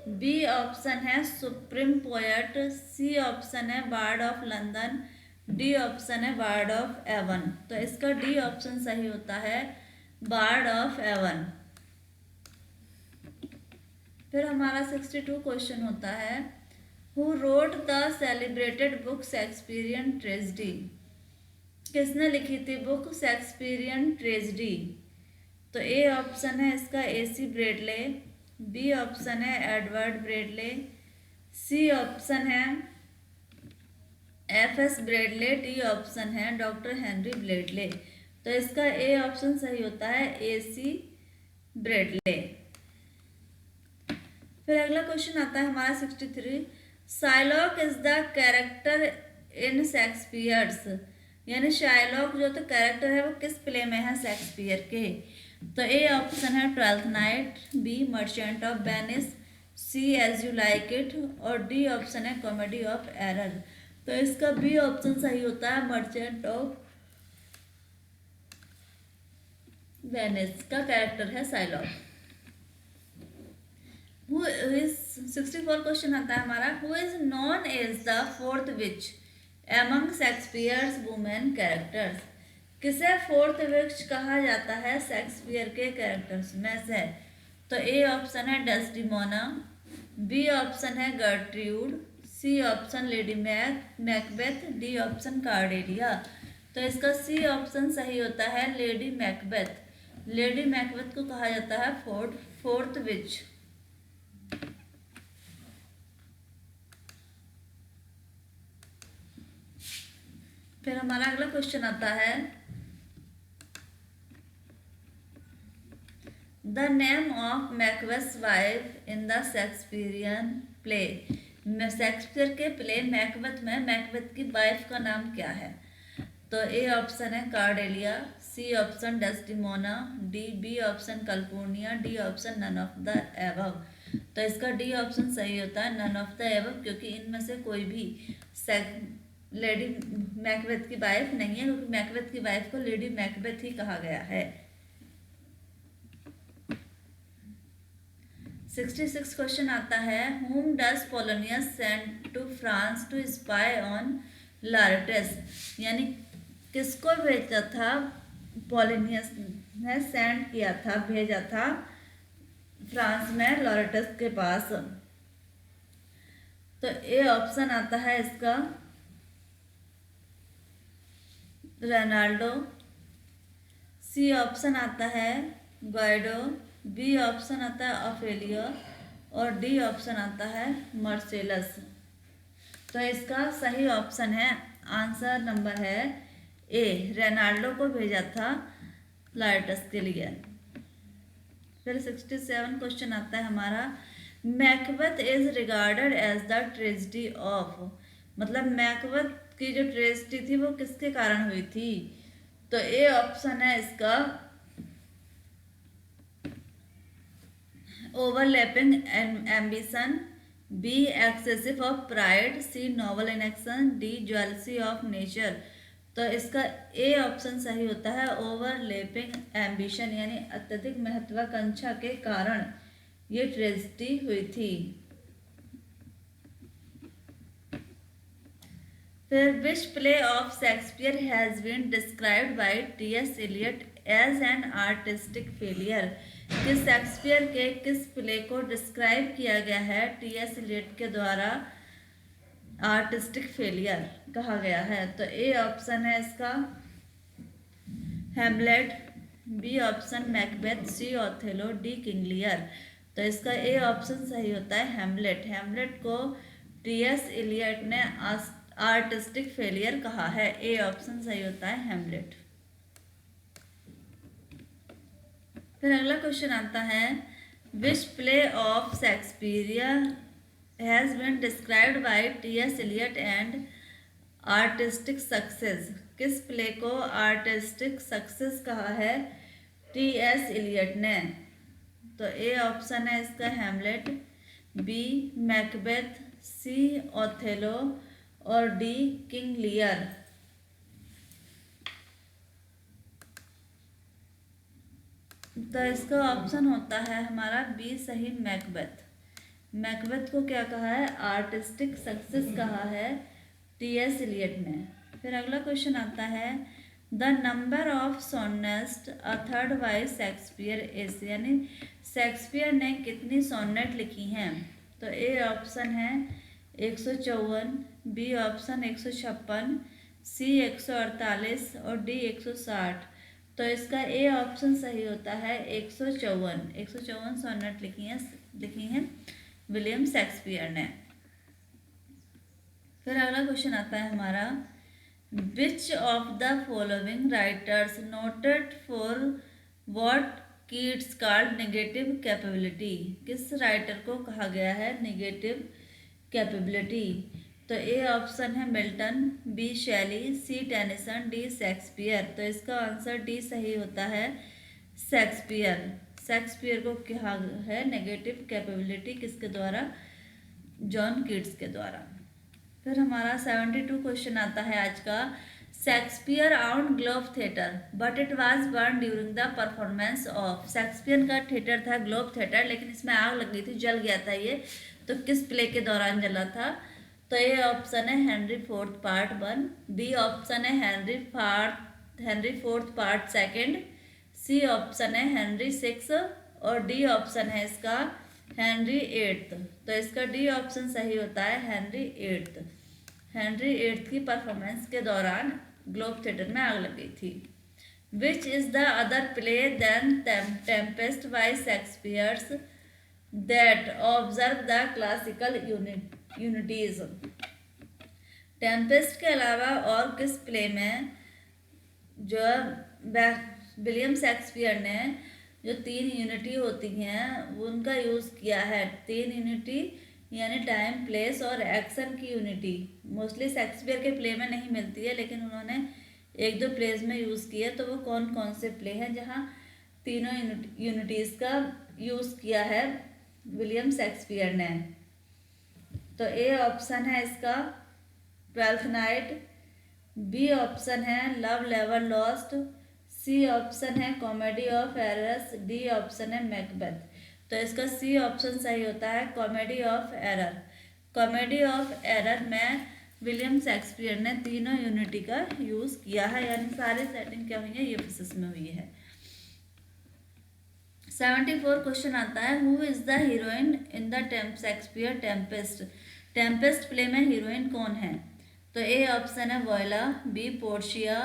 बी ऑप्शन है सुप्रीम पोएट, सी ऑप्शन है bard of London, D option है बार्ड ऑफ एवन। तो इसका डी ऑप्शन सही होता है, बार्ड ऑफ एवन। फिर हमारा 62 क्वेश्चन होता है, who wrote the celebrated book Shakespearean tragedy. किसने लिखी थी बुक शेक्सपियरियन ट्रेजेडी? तो ए ऑप्शन है इसका AC ब्रेडले, बी ऑप्शन है एडवर्ड ब्रेडले, सी ऑप्शन है FS ब्रेडले, डी ऑप्शन है डॉक्टर हेनरी ब्रेडले। तो इसका ए ऑप्शन सही होता है, AC ब्रेडले। फिर अगला क्वेश्चन आता है हमारा 63, Shylock is the character in Shakespeare's, यानी शाइलॉक जो तो कैरेक्टर है वो किस प्ले में है शेक्सपियर के? तो ए ऑप्शन है twelfth night, B merchant of Venice, C as you like it, और डी ऑप्शन है कॉमेडी ऑफ एरर। तो इसका बी ऑप्शन सही होता है, मर्चेंट ऑफ वेनिस का कैरेक्टर है साइलॉप। हु इज 64 क्वेश्चन आता है हमारा, who is known as the fourth witch among Shakespeare's women characters. किसे फोर्थ विच कहा जाता है शेक्सपियर के कैरेक्टर्स में से। तो ए ऑप्शन है डेस्टिमोना, बी ऑप्शन है Gertrude, C option lady Macbeth, D option Cordelia. तो इसका सी ऑप्शन सही होता है, लेडी मैकबेथ। लेडी मैकबेथ को कहा जाता है फोर्थ विच। फिर हमारा अगला क्वेश्चन आता है, the name of Macbeth's wife in the Shakespearean play. Shakespeare के प्ले मैकबेथ में मैकबेथ की वाइफ का नाम क्या है। तो ए ऑप्शन है Cordelia, C option Desdemona, B option Calpurnia, D option none of the above. तो इसका डी ऑप्शन सही होता है, नन ऑफ द एबव, क्योंकि इनमें से कोई भी लेडी मैकबेथ की वाइफ नहीं है, क्योंकि मैकबेथ की वाइफ को लेडी मैकबेथ ही कहा गया है। 66 क्वेश्चन आता है, whom does Polonius send to France to spy on Laertes। यानी किसको भेजा था, पोलिनियस ने सेंड किया था, भेजा था फ्रांस में लॉरेटस के पास। तो ए ऑप्शन आता है इसका रेनाल्डो, सी ऑप्शन आता है गाइडो, बी ऑप्शन आता है ऑफेलियो, और डी ऑप्शन आता है मार्सेलस। तो इसका सही ऑप्शन है, आंसर नंबर है ए, रेनाल्डो को भेजा था लाइटस के लिए। फिर 67 क्वेश्चन आता है हमारा, Macbeth is regarded as the tragedy of. मतलब मैकबेथ की जो ट्रेजेडी थी वो किसके कारण हुई थी। तो ए ऑप्शन है इसका overlapping ambition, B excessive of pride, C noble inaction, D jealousy of nature. तो इसका ए ऑप्शन सही होता है, ओवरलैपिंग एम्बिशन, यानी अत्यधिक महत्वाकांक्षा के कारण ये ट्रेजेडी हुई थी। फिर which play of Shakespeare has been described by T S. Eliot as an artistic failure. कि शेक्सपियर के किस प्ले को डिस्क्राइब किया गया है टी.एस. एलियट के द्वारा आर्टिस्टिक फेलियर कहा गया है। तो ए ऑप्शन है इसका हैमलेट, बी ऑप्शन मैकबेथ, सी ओथेलो, डी किंग लियर। तो इसका ए ऑप्शन सही होता है हैमलेट। हैमलेट को टी.एस. एलियट ने आर्टिस्टिक फेलियर कहा है। ए ऑप्शन सही होता है हैमलेट। फिर अगला क्वेश्चन आता है, which play of Shakespeare has been described by T S. Eliot and artistic success. किस प्ले को आर्टिस्टिक सक्सेस कहा है टी.एस. एलियट ने। तो ए ऑप्शन है इसका हैमलेट, बी मैकबेथ, सी ओथेलो, और डी किंग लियर। तो इसका ऑप्शन होता है हमारा बी सही, मैकबेथ। मैकबेथ को क्या कहा है, आर्टिस्टिक सक्सेस कहा है टी.एस. एलियट ने। फिर अगला क्वेश्चन आता है, the number of sonnets authored bye Shakespeare is. यानी शेक्सपियर ने कितनी सोनेट लिखी हैं। तो ए ऑप्शन है 154, बी ऑप्शन 156, सी 148 और डी 160। तो इसका ए ऑप्शन सही होता है 154 सोनेट लिखी हैं विलियम शेक्सपियर ने। फिर अगला क्वेश्चन आता है हमारा, which of the following writers noted for what Keats called negative capability. किस राइटर को कहा गया है नेगेटिव कैपेबिलिटी। तो ए ऑप्शन है मिल्टन, बी शैली, सी टेनिसन, डी शेक्सपियर। तो इसका आंसर डी सही होता है, शेक्सपियर को क्या है नेगेटिव कैपेबिलिटी, किसके द्वारा? जॉन कीट्स के द्वारा। फिर हमारा 72 क्वेश्चन आता है आज का। Shakespeare on globe theatre but it was born during the performance of. Shakespeare का थिएटर था ग्लोब थिएटर, लेकिन इसमें आग लग गई थी, जल गया था ये। तो किस प्ले के दौरान जला था? तो ये ऑप्शन है Henry fourth part 1, B option है Henry fourth part 2, C option है हेनरी 6 और डी ऑप्शन है इसका हेनरी 8। तो इसका डी ऑप्शन सही होता है हेनरी 8। हेनरी 8 की परफॉर्मेंस के दौरान ग्लोब थिएटर में आग लग गई थी। Which is the other play than Tempest by Shakespeare's that observe the classical unities. Tempest के अलावा और किस प्ले में जो विलियम शेक्सपियर ने जो 3 यूनिटी होती हैं उनका यूज़ किया है? 3 यूनिटी यानी टाइम, प्लेस और एक्शन की यूनिटी मोस्टली शेक्सपियर के प्ले में नहीं मिलती है, लेकिन उन्होंने 1-2 प्लेस में यूज़ किया। तो वो कौन कौन से प्ले हैं जहाँ तीनों यूनिटीज़ का यूज़ किया है विलियम शेक्सपियर ने? तो ए ऑप्शन है इसका ट्वेल्थ नाइट, बी ऑप्शन है love never lost, C option है comedy of errors, D option है मैकबेथ। तो इसका सी ऑप्शन सही होता है comedy of error. Comedy of error में विलियम शेक्सपियर ने तीनों यूनिटी का यूज़ किया है, यानी सारी सेटिंग क्या हुई है ये प्रोसेस में हुई है। 74 क्वेश्चन आता है। Who is the heroine in the Shakespeare Tempest. Tempest play में हीरोइन कौन है? तो ए ऑप्शन है वोयला, बी पोर्शिया,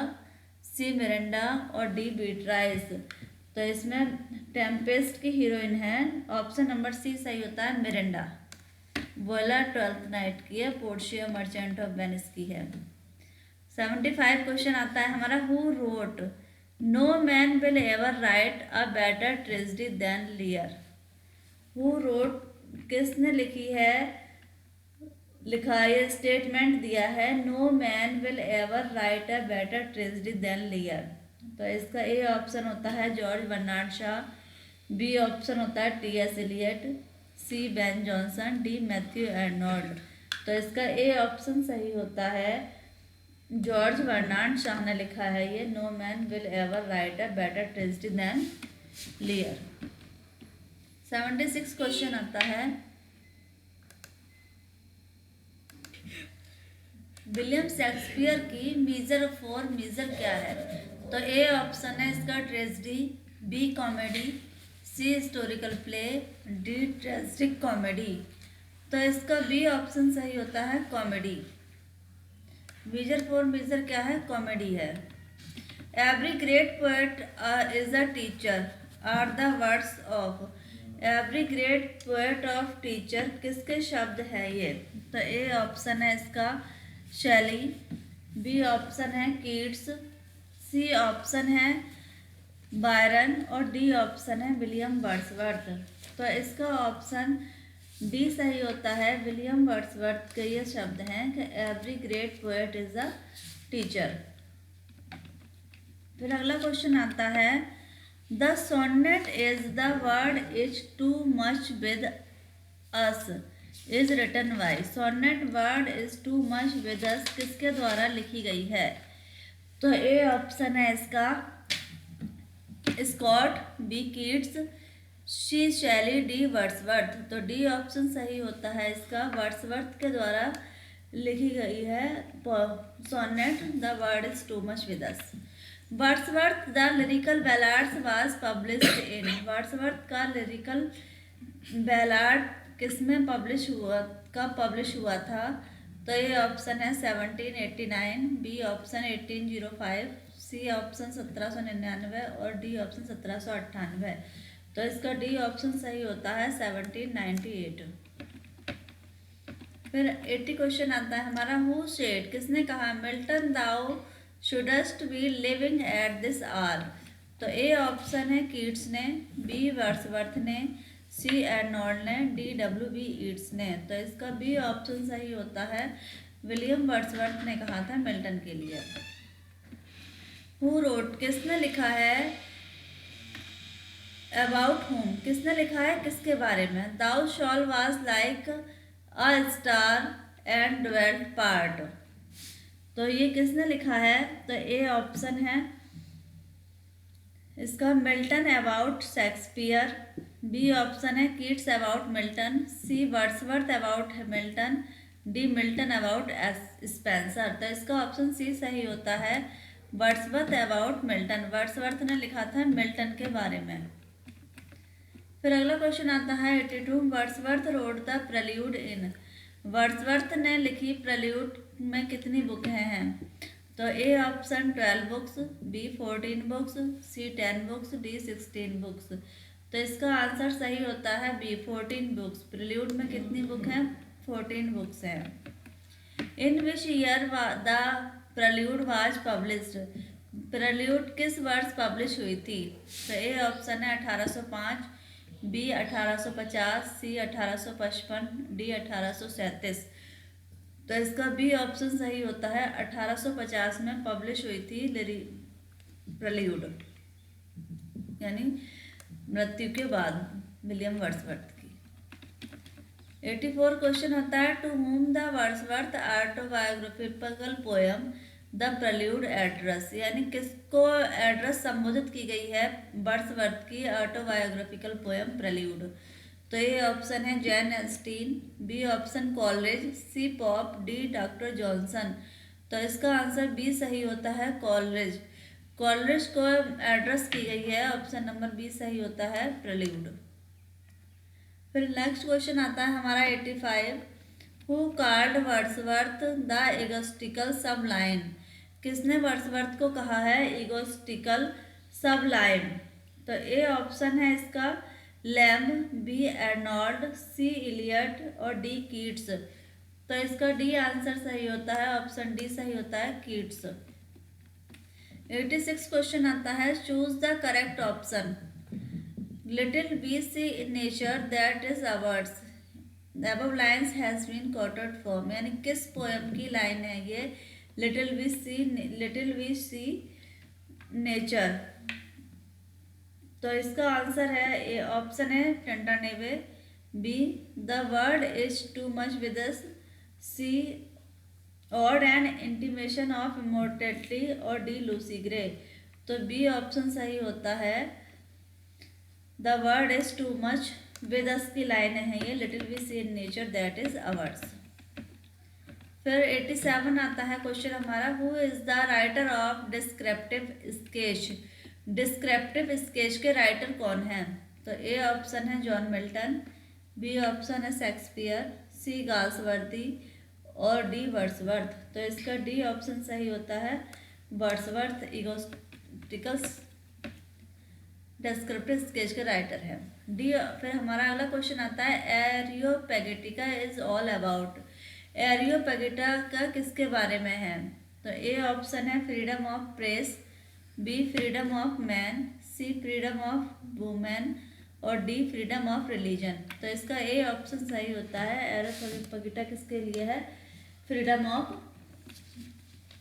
सी मिरेंडा और डी बीट्राइस। तो इसमें टेम्पेस्ट की हीरोइन है ऑप्शन नंबर सी सही होता है मिरेंडा। वोयला ट्वेल्थ नाइट की है, पोर्शिया मर्चेंट ऑफ वेनिस की है। 75 क्वेश्चन आता है हमारा। Who wrote no man will ever write a better tragedy than Lear. Who wrote किसने लिखा ये स्टेटमेंट दिया है no man will ever write a better tragedy than Lear. तो इसका ए ऑप्शन होता है George Bernard Shaw, B option होता है TS. Eliot, C Ben Jonson, D Matthew Arnold. तो इसका ए ऑप्शन सही होता है जॉर्ज बर्नार्ड शॉ ने लिखा है ये no man will ever write a better tragedy than Lear. 76 question आता है। विलियम शेक्सपियर की मेजर क्या है? तो ए ऑप्शन है इसका tragedy, B comedy, C historical play, D tragic comedy. तो इसका बी ऑप्शन सही होता है कॉमेडी। मेजर क्या है? कॉमेडी है। Every great poet is a teacher are the words of. Every great poet of teacher किसके शब्द है ये? तो ए ऑप्शन है इसका शैली, बी ऑप्शन है कीट्स, सी ऑप्शन है बायरन और डी ऑप्शन है विलियम वर्ड्सवर्थ। तो इसका ऑप्शन डी सही होता है। विलियम वर्ड्सवर्थ के ये शब्द हैं कि every great poet is a teacher. फिर अगला क्वेश्चन आता है। The sonnet is the word is too much with us is written by. Sonnet word is too much with us किसके द्वारा लिखी गई है? तो ए ऑप्शन है इसका स्कॉट, बी कीट्स, सी शैली, डी वर्ड्सवर्थ। तो डी ऑप्शन सही होता है इसका वर्ड्सवर्थ के द्वारा लिखी गई है sonnet the word is too much with us. Wordsworth the lyrical ballads was published in. Wordsworth का लिरिकल बैलाड किसमें पब्लिश हुआ था? तो ये ऑप्शन है 1789, बी ऑप्शन 1805, सी ऑप्शन 1799 और डी ऑप्शन 1798। तो इसका डी ऑप्शन सही होता है 1798। फिर 80 क्वेश्चन आता है हमारा। हु सेड किसने कहा Milton thou shouldst be living at this hour. तो ए ऑप्शन है कीट्स ने, बी वर्ड्सवर्थ ने, सी आर्नोल्ड ने, डी डब्ल्यू.बी. ईट्स ने। तो इसका बी ऑप्शन सही होता है विलियम वर्ड्सवर्थ ने कहा था मिल्टन के लिए। हु रोट किसने लिखा है अबाउट होम किसने लिखा है, किसके बारे में। Thou soul was like a star and dwelt part, तो ये किसने लिखा है, तो ए ऑप्शन है इसका Milton about Shakespeare, B option है Keats about Milton, C Wordsworth about Milton, D Milton about Spenser. तो इसका ऑप्शन सी सही होता है, वर्ड्सवर्थ अबाउट मिल्टन। वर्ड्सवर्थ ने लिखा था मिल्टन के बारे में। फिर अगला क्वेश्चन आता है 82, Wordsworth wrote the Prelude in. Wordsworth ने लिखी प्रेल्यूड में कितनी बुकें हैं, तो A option 12 books, B 14 books, C 10 books, D 16 books. तो इसका आंसर सही होता है बी 14 बुक्स। प्रेल्यूड में कितनी बुक हैं, 14 बुक्स हैं। In which year the prelude was published. Prelude किस वर्ष पब्लिश हुई थी, तो ए ऑप्शन है 1805, बी 1850, सी 1855, डी 1837। तो इसका बी ऑप्शन सही होता है, 1850 में पब्लिश हुई थी प्रेल्यूड, यानी मृत्यु के बाद विलियम वर्ड्सवर्थ की। 84 क्वेश्चन होता है to whom the Wordsworth autobiographical poem the Prelude address, यानी किसको एड्रेस संबोधित की गई है वर्ड्सवर्थ की ऑटोबायोग्राफिकल पोएम प्रेल्यूड। तो ये ऑप्शन है जैन एस्टीन, बी ऑप्शन कॉलरेज, सी पॉप, डी डॉक्टर जॉनसन। तो इसका आंसर बी सही होता है कॉलरेज। कॉलरेज को एड्रेस की गई है, ऑप्शन नंबर बी सही होता है प्रेल्यूड। फिर नेक्स्ट क्वेश्चन आता है हमारा 85, who called Wordsworth the egotistical sublime. किसने वर्ड्सवर्थ को कहा है इगोस्टिकल सबलाइन, तो ए ऑप्शन है इसका लैम्ब, बी एर्नॉल्ड, सी इलियट और डी कीट्स। तो इसका डी आंसर सही होता है, ऑप्शन डी सही होता है कीट्स। 86 क्वेश्चन आता है choose the correct option. Little we see in nature that is ours above lines has been quoted from, यानी किस पोएम की लाइन है ये, लिटिल वी सी नेचर। तो इसका आंसर है ए ऑप्शन है tintern abbey, B the word is too much with us, C ode on intimation of immortality और डी लूसी ग्रे। तो बी ऑप्शन सही होता है, the word is too much with us की लाइन है ये, little we see in nature that is ours. फिर 87 आता है क्वेश्चन हमारा, who is the writer of descriptive sketch. Descriptive sketch के राइटर कौन हैं, तो ए ऑप्शन है जॉन मिल्टन, बी ऑप्शन है शेक्सपियर, सी गाल्सवर्दी और डी वर्ड्सवर्थ। तो इसका डी ऑप्शन सही होता है, वर्ड्सवर्थ इगोस्टिकल डिस्क्रिप्टिव स्केच के राइटर है डी। फिर हमारा अगला क्वेश्चन आता है Areopagitica is all about. Areopagitica का किसके बारे में है, तो ए ऑप्शन है freedom of press, B freedom of man, C freedom of women और डी फ्रीडम ऑफ रिलीजन। तो इसका ए ऑप्शन सही होता है, एरियोपेगिटा किसके लिए है, फ्रीडम ऑफ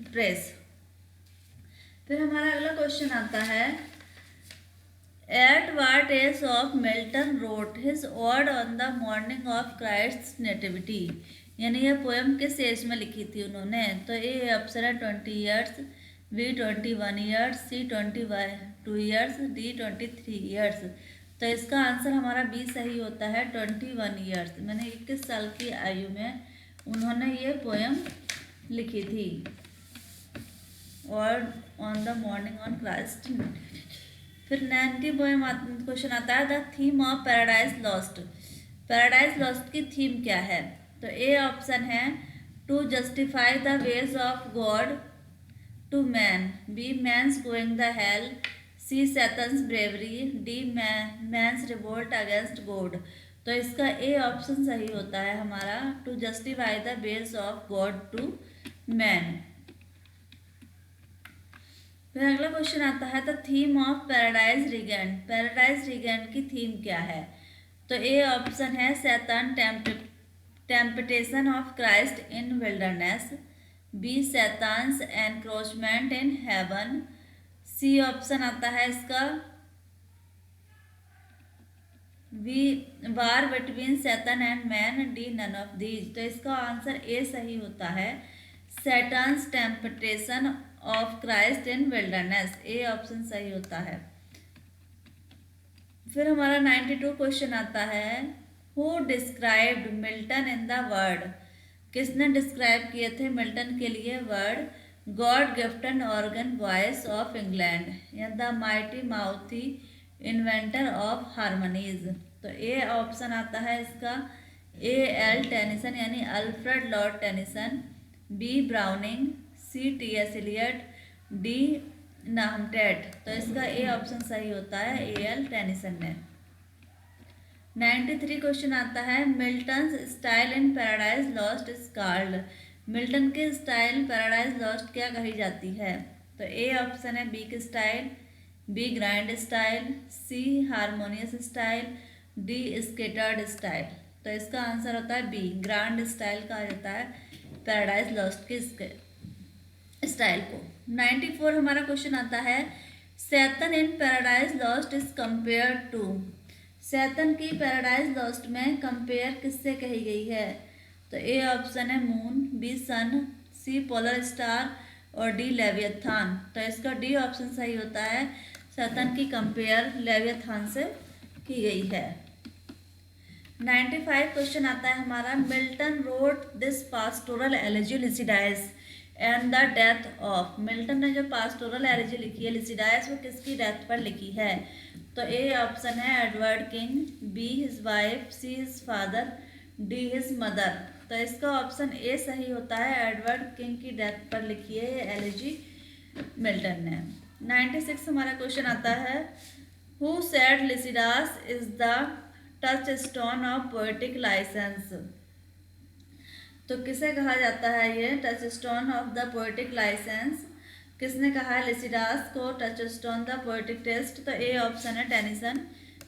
प्रेस। फिर हमारा अगला क्वेश्चन आता है at what age of Milton wrote his ode on the morning of Christ nativity, यानी यह पोएम किस एज में लिखी थी उन्होंने, तो ए ऑप्शन है 20 ईयर्स, बी 21 ईयर्स, सी 22 ईयर्स, डी 23 ईयर्स। तो इसका आंसर हमारा बी सही होता है 21 ईयर्स, मैंने 21 साल की आयु में उन्होंने ये पोएम लिखी थी, और on the morning on Christ. फिर 90 पोएम क्वेश्चन आता है the theme of paradise lost. Paradise lost की थीम क्या है, तो ए ऑप्शन है to justify the ways of God to man, B man's going the hell, C Satan's bravery, D man's revolt against God. तो इसका A option सही होता है हमारा, to justify the ways of God to man. फिर अगला question आता है the theme of paradise regained. Paradise regained की थीम क्या है, तो ए ऑप्शन है Satan temptation of Christ in wilderness, B Satan's encroachment in heaven, C option आता है इसका we war between Satan and man, D none of these. तो इसका आंसर ए सही होता है, Satan's temptation of Christ in wilderness, A option सही होता है। फिर हमारा 92 क्वेश्चन आता है, who described Milton in the word, किसने डिस्क्राइब किए थे मिल्टन के लिए word God gifted organ voice of England या the mighty mouthed inventor of harmonies. तो ए ऑप्शन आता है इसका, ए एल टेनिसन यानी Alfred Lord Tennyson, B Browning, C T S Eliot, D नाहमटेड। तो इसका ए ऑप्शन सही होता है, ए एल टेनिसन ने। 93 क्वेश्चन आता है, Milton style in paradise lost is called, Milton के स्टाइल पैराडाइज लॉस्ट क्या कही जाती है। तो ए ऑप्शन है weak style, B grand style, C harmonious style, D scattered style. तो इसका आंसर होता है बी, ग्रैंड स्टाइल कहा जाता है पैराडाइज लॉस्ट के स्टाइल को। 94 हमारा क्वेश्चन आता है, Satan in paradise lost is compare to, Satan की पैराडाइज लॉस्ट में कंपेयर किससे कही गई है। तो ए ऑप्शन है moon, B sun, C polar star और डी लेवियथान। तो इसका डी ऑप्शन सही होता है, सैतन की कंपेयर लेवियथान से की गई है। 95 क्वेश्चन आता है हमारा, Milton wrote this pastoral elegy Lycidas and the death of, Milton ने जो पास्टोरल एलिजी लिखी है लिसिडाइस वो किसकी डेथ पर लिखी है। तो ए ऑप्शन है Edward king, be his wife, see his father, D his mother. तो इसका ऑप्शन ए सही होता है, एडवर्ड किंग की डेथ पर लिखी है ये एलिजी मिल्टन ने। 96 हमारा क्वेश्चन आता है, who said Lycidas is the touchstone of poetic licence. तो किसे कहा जाता है ये touchstone of the poetic licence, किसने कहा है लिसिडास को touchstone the poetic test. तो ए ऑप्शन है Tennyson,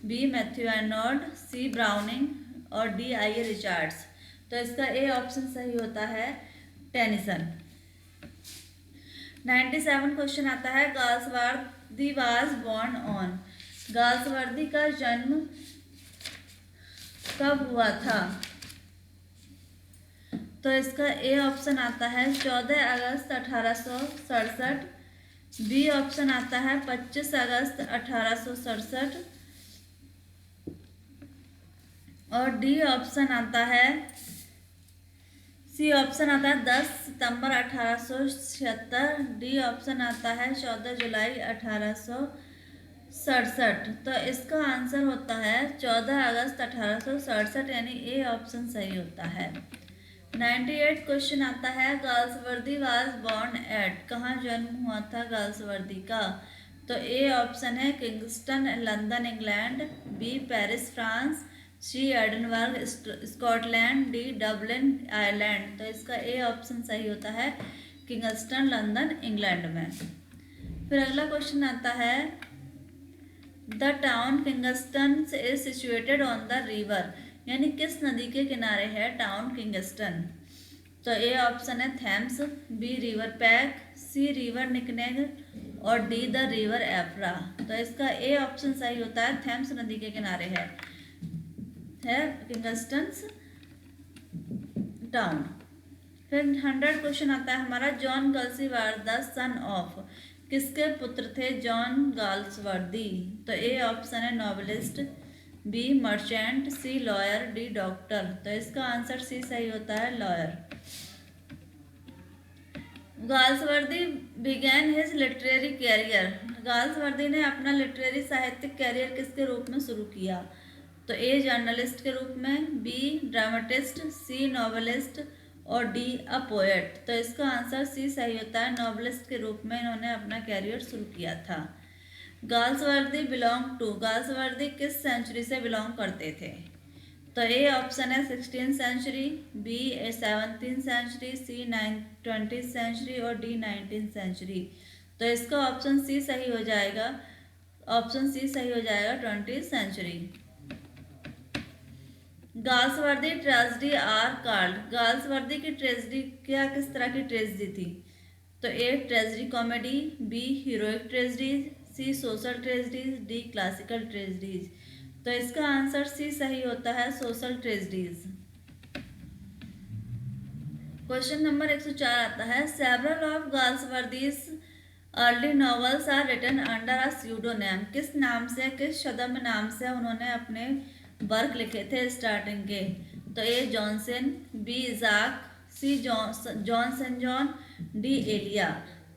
B Matthew Arnold, C Browning और डी आई ए रिचर्ड्स। तो इसका ए ऑप्शन सही होता है टेनिसन। 97 क्वेश्चन आता है, Galsworthy was born on, Galsworthy का जन्म कब हुआ था। तो इसका ए ऑप्शन आता है 14 अगस्त 1867, बी ऑप्शन आता है 25 अगस्त 1867 और डी ऑप्शन आता है, सी ऑप्शन आता है 10 सितंबर 1876, डी ऑप्शन आता है 14 जुलाई 1867। तो इसका आंसर होता है 14 अगस्त 1867 यानी ए ऑप्शन सही होता है। 98 क्वेश्चन आता है, गाल्सवर्दी वाज बोर्न एट, कहाँ जन्म हुआ था गाल्सवर्दी का। तो ए ऑप्शन है Kingston London England, B Paris France, C Edinburgh Scotland, D Dublin Ireland. तो इसका ए ऑप्शन सही होता है किंगस्टन लंदन इंग्लैंड में। फिर अगला क्वेश्चन आता है, the town Kingston is situated on the river, यानी किस नदी के किनारे है टाउन किंगस्टन। तो ए ऑप्शन है थेम्स, बी रिवर पैक, सी रिवर निकनेग और डी द रिवर एफ्रा। तो इसका ए ऑप्शन सही होता है, थेम्स नदी के किनारे है किंगस्टन टाउन। फिर 100 क्वेश्चन आता है हमारा, John Galsworthy the son of, किसके पुत्र थे जॉन गाल्सवर्दी। तो ए ऑप्शन है novelist, B merchant, C lawyer, D doctor. तो इसका आंसर सी सही होता है lawyer. Galsworthy began his literary career, Galsworthy ने अपना लिटरेरी साहित्यिक कैरियर किसके रूप में शुरू किया। तो ए जर्नलिस्ट के रूप में, बी ड्रामेटिस्ट, सी नॉवेलिस्ट और डी अ पोएट। तो इसका आंसर सी सही होता है, नॉवेलिस्ट के रूप में इन्होंने अपना कैरियर शुरू किया था। गाल्सवर्दी बिलोंग टू, गाल्सवर्दी किस सेंचुरी से बिलोंग करते थे। तो ए ऑप्शन है 16th century, B 17th century, C 20th century और डी 19th सेंचुरी। तो इसका ऑप्शन सी सही हो जाएगा, ऑप्शन सी सही हो जाएगा 20th century. Galsworthy tragedy are called, Galsworthy की ट्रेजेडी क्या किस तरह की ट्रेजेडी थी। तो A tragedy comedy, B heroic tragedies, C social tragedies, D classical tragedies. तो इसका आंसर सी सही होता है, सोशल ट्रेजेडीज। क्वेश्चन नंबर 104 आता है, several of Galsworthy's early novels are written under a pseudonym. किस नाम से, किस छद्म नाम से उन्होंने अपने वर्क लिखे थे स्टार्टिंग के? तो A Johnson, B Isaac, C John Saint John, D Elia.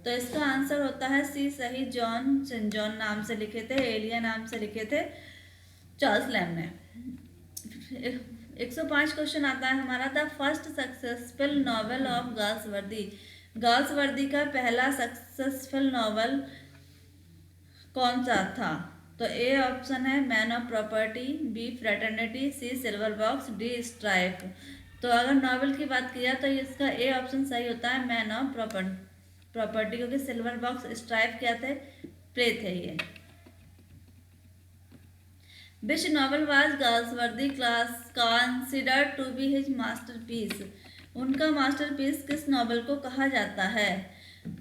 तो इसका आंसर होता है सी सही, जॉन सेंट जॉन नाम से लिखे थे, एलिया नाम से लिखे थे चार्ल्स लैम ने। 105 क्वेश्चन आता है हमारा, the first successful novel of Galsworthy. Galsworthy का पहला सक्सेसफुल नॉवेल कौन सा था? तो ए ऑप्शन है man of property, B fraternity, C silver box, D strife. तो अगर नॉवेल की बात किया तो इसका ए ऑप्शन सही होता है, मैन ऑफ प्रॉपर्टी, क्योंकि सिल्वर बॉक्स स्ट्राइप क्या थे, प्ले थे ये। Which novel was Galsworthy class considered to be his masterpiece. उनका मास्टरपीस किस नॉवल को कहा जाता है?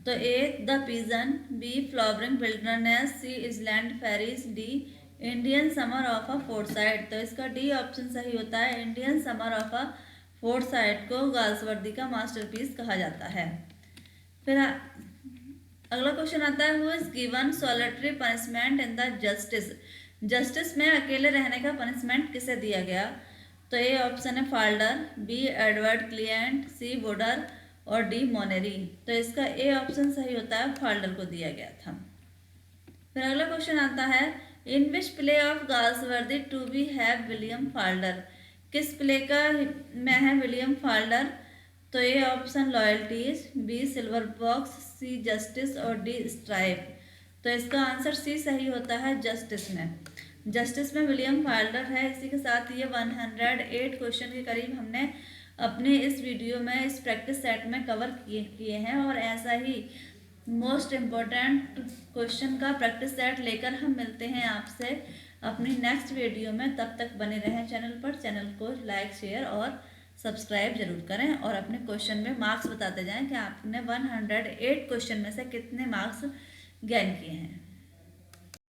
तो A the pigeon, B flowering wilderness, C island Pharisees, D Indian summer of a Forsyte. तो इसका डी ऑप्शन सही होता है, Indian summer of a Forsyte को गाल्सवर्दी का मास्टरपीस कहा जाता है। फिर अगला क्वेश्चन आता है, who is given solitary punishment in the justice. Justice में अकेले रहने का पनिशमेंट किसे दिया गया? तो ए ऑप्शन है फाल्डर, बी एडवर्ड क्लिएंट, सी वुडर और डी मोनेरी। तो इसका ए ऑप्शन सही होता है, फाल्डर को दिया गया था। फिर अगला क्वेश्चन आता है, in which play of Galsworthy to be have William Falder. किस प्ले का में है विलियम फाल्डर? तो A option loyalties, B silver box, C justice और डी स्ट्राइप। तो इसका आंसर सी सही होता है, जस्टिस में। जस्टिस में विलियम फाल्डर है। इसी के साथ ये 108 क्वेश्चन के करीब हमने अपने इस वीडियो में, इस प्रैक्टिस सेट में कवर किए हैं। और ऐसा ही मोस्ट इम्पोर्टेंट क्वेश्चन का प्रैक्टिस सेट लेकर हम मिलते हैं आपसे अपनी नेक्स्ट वीडियो में। तब तक बने रहें चैनल पर। चैनल को लाइक, शेयर और सब्सक्राइब जरूर करें और अपने क्वेश्चन में मार्क्स बताते जाएं कि आपने 108 क्वेश्चन में से कितने मार्क्स गेन किए हैं।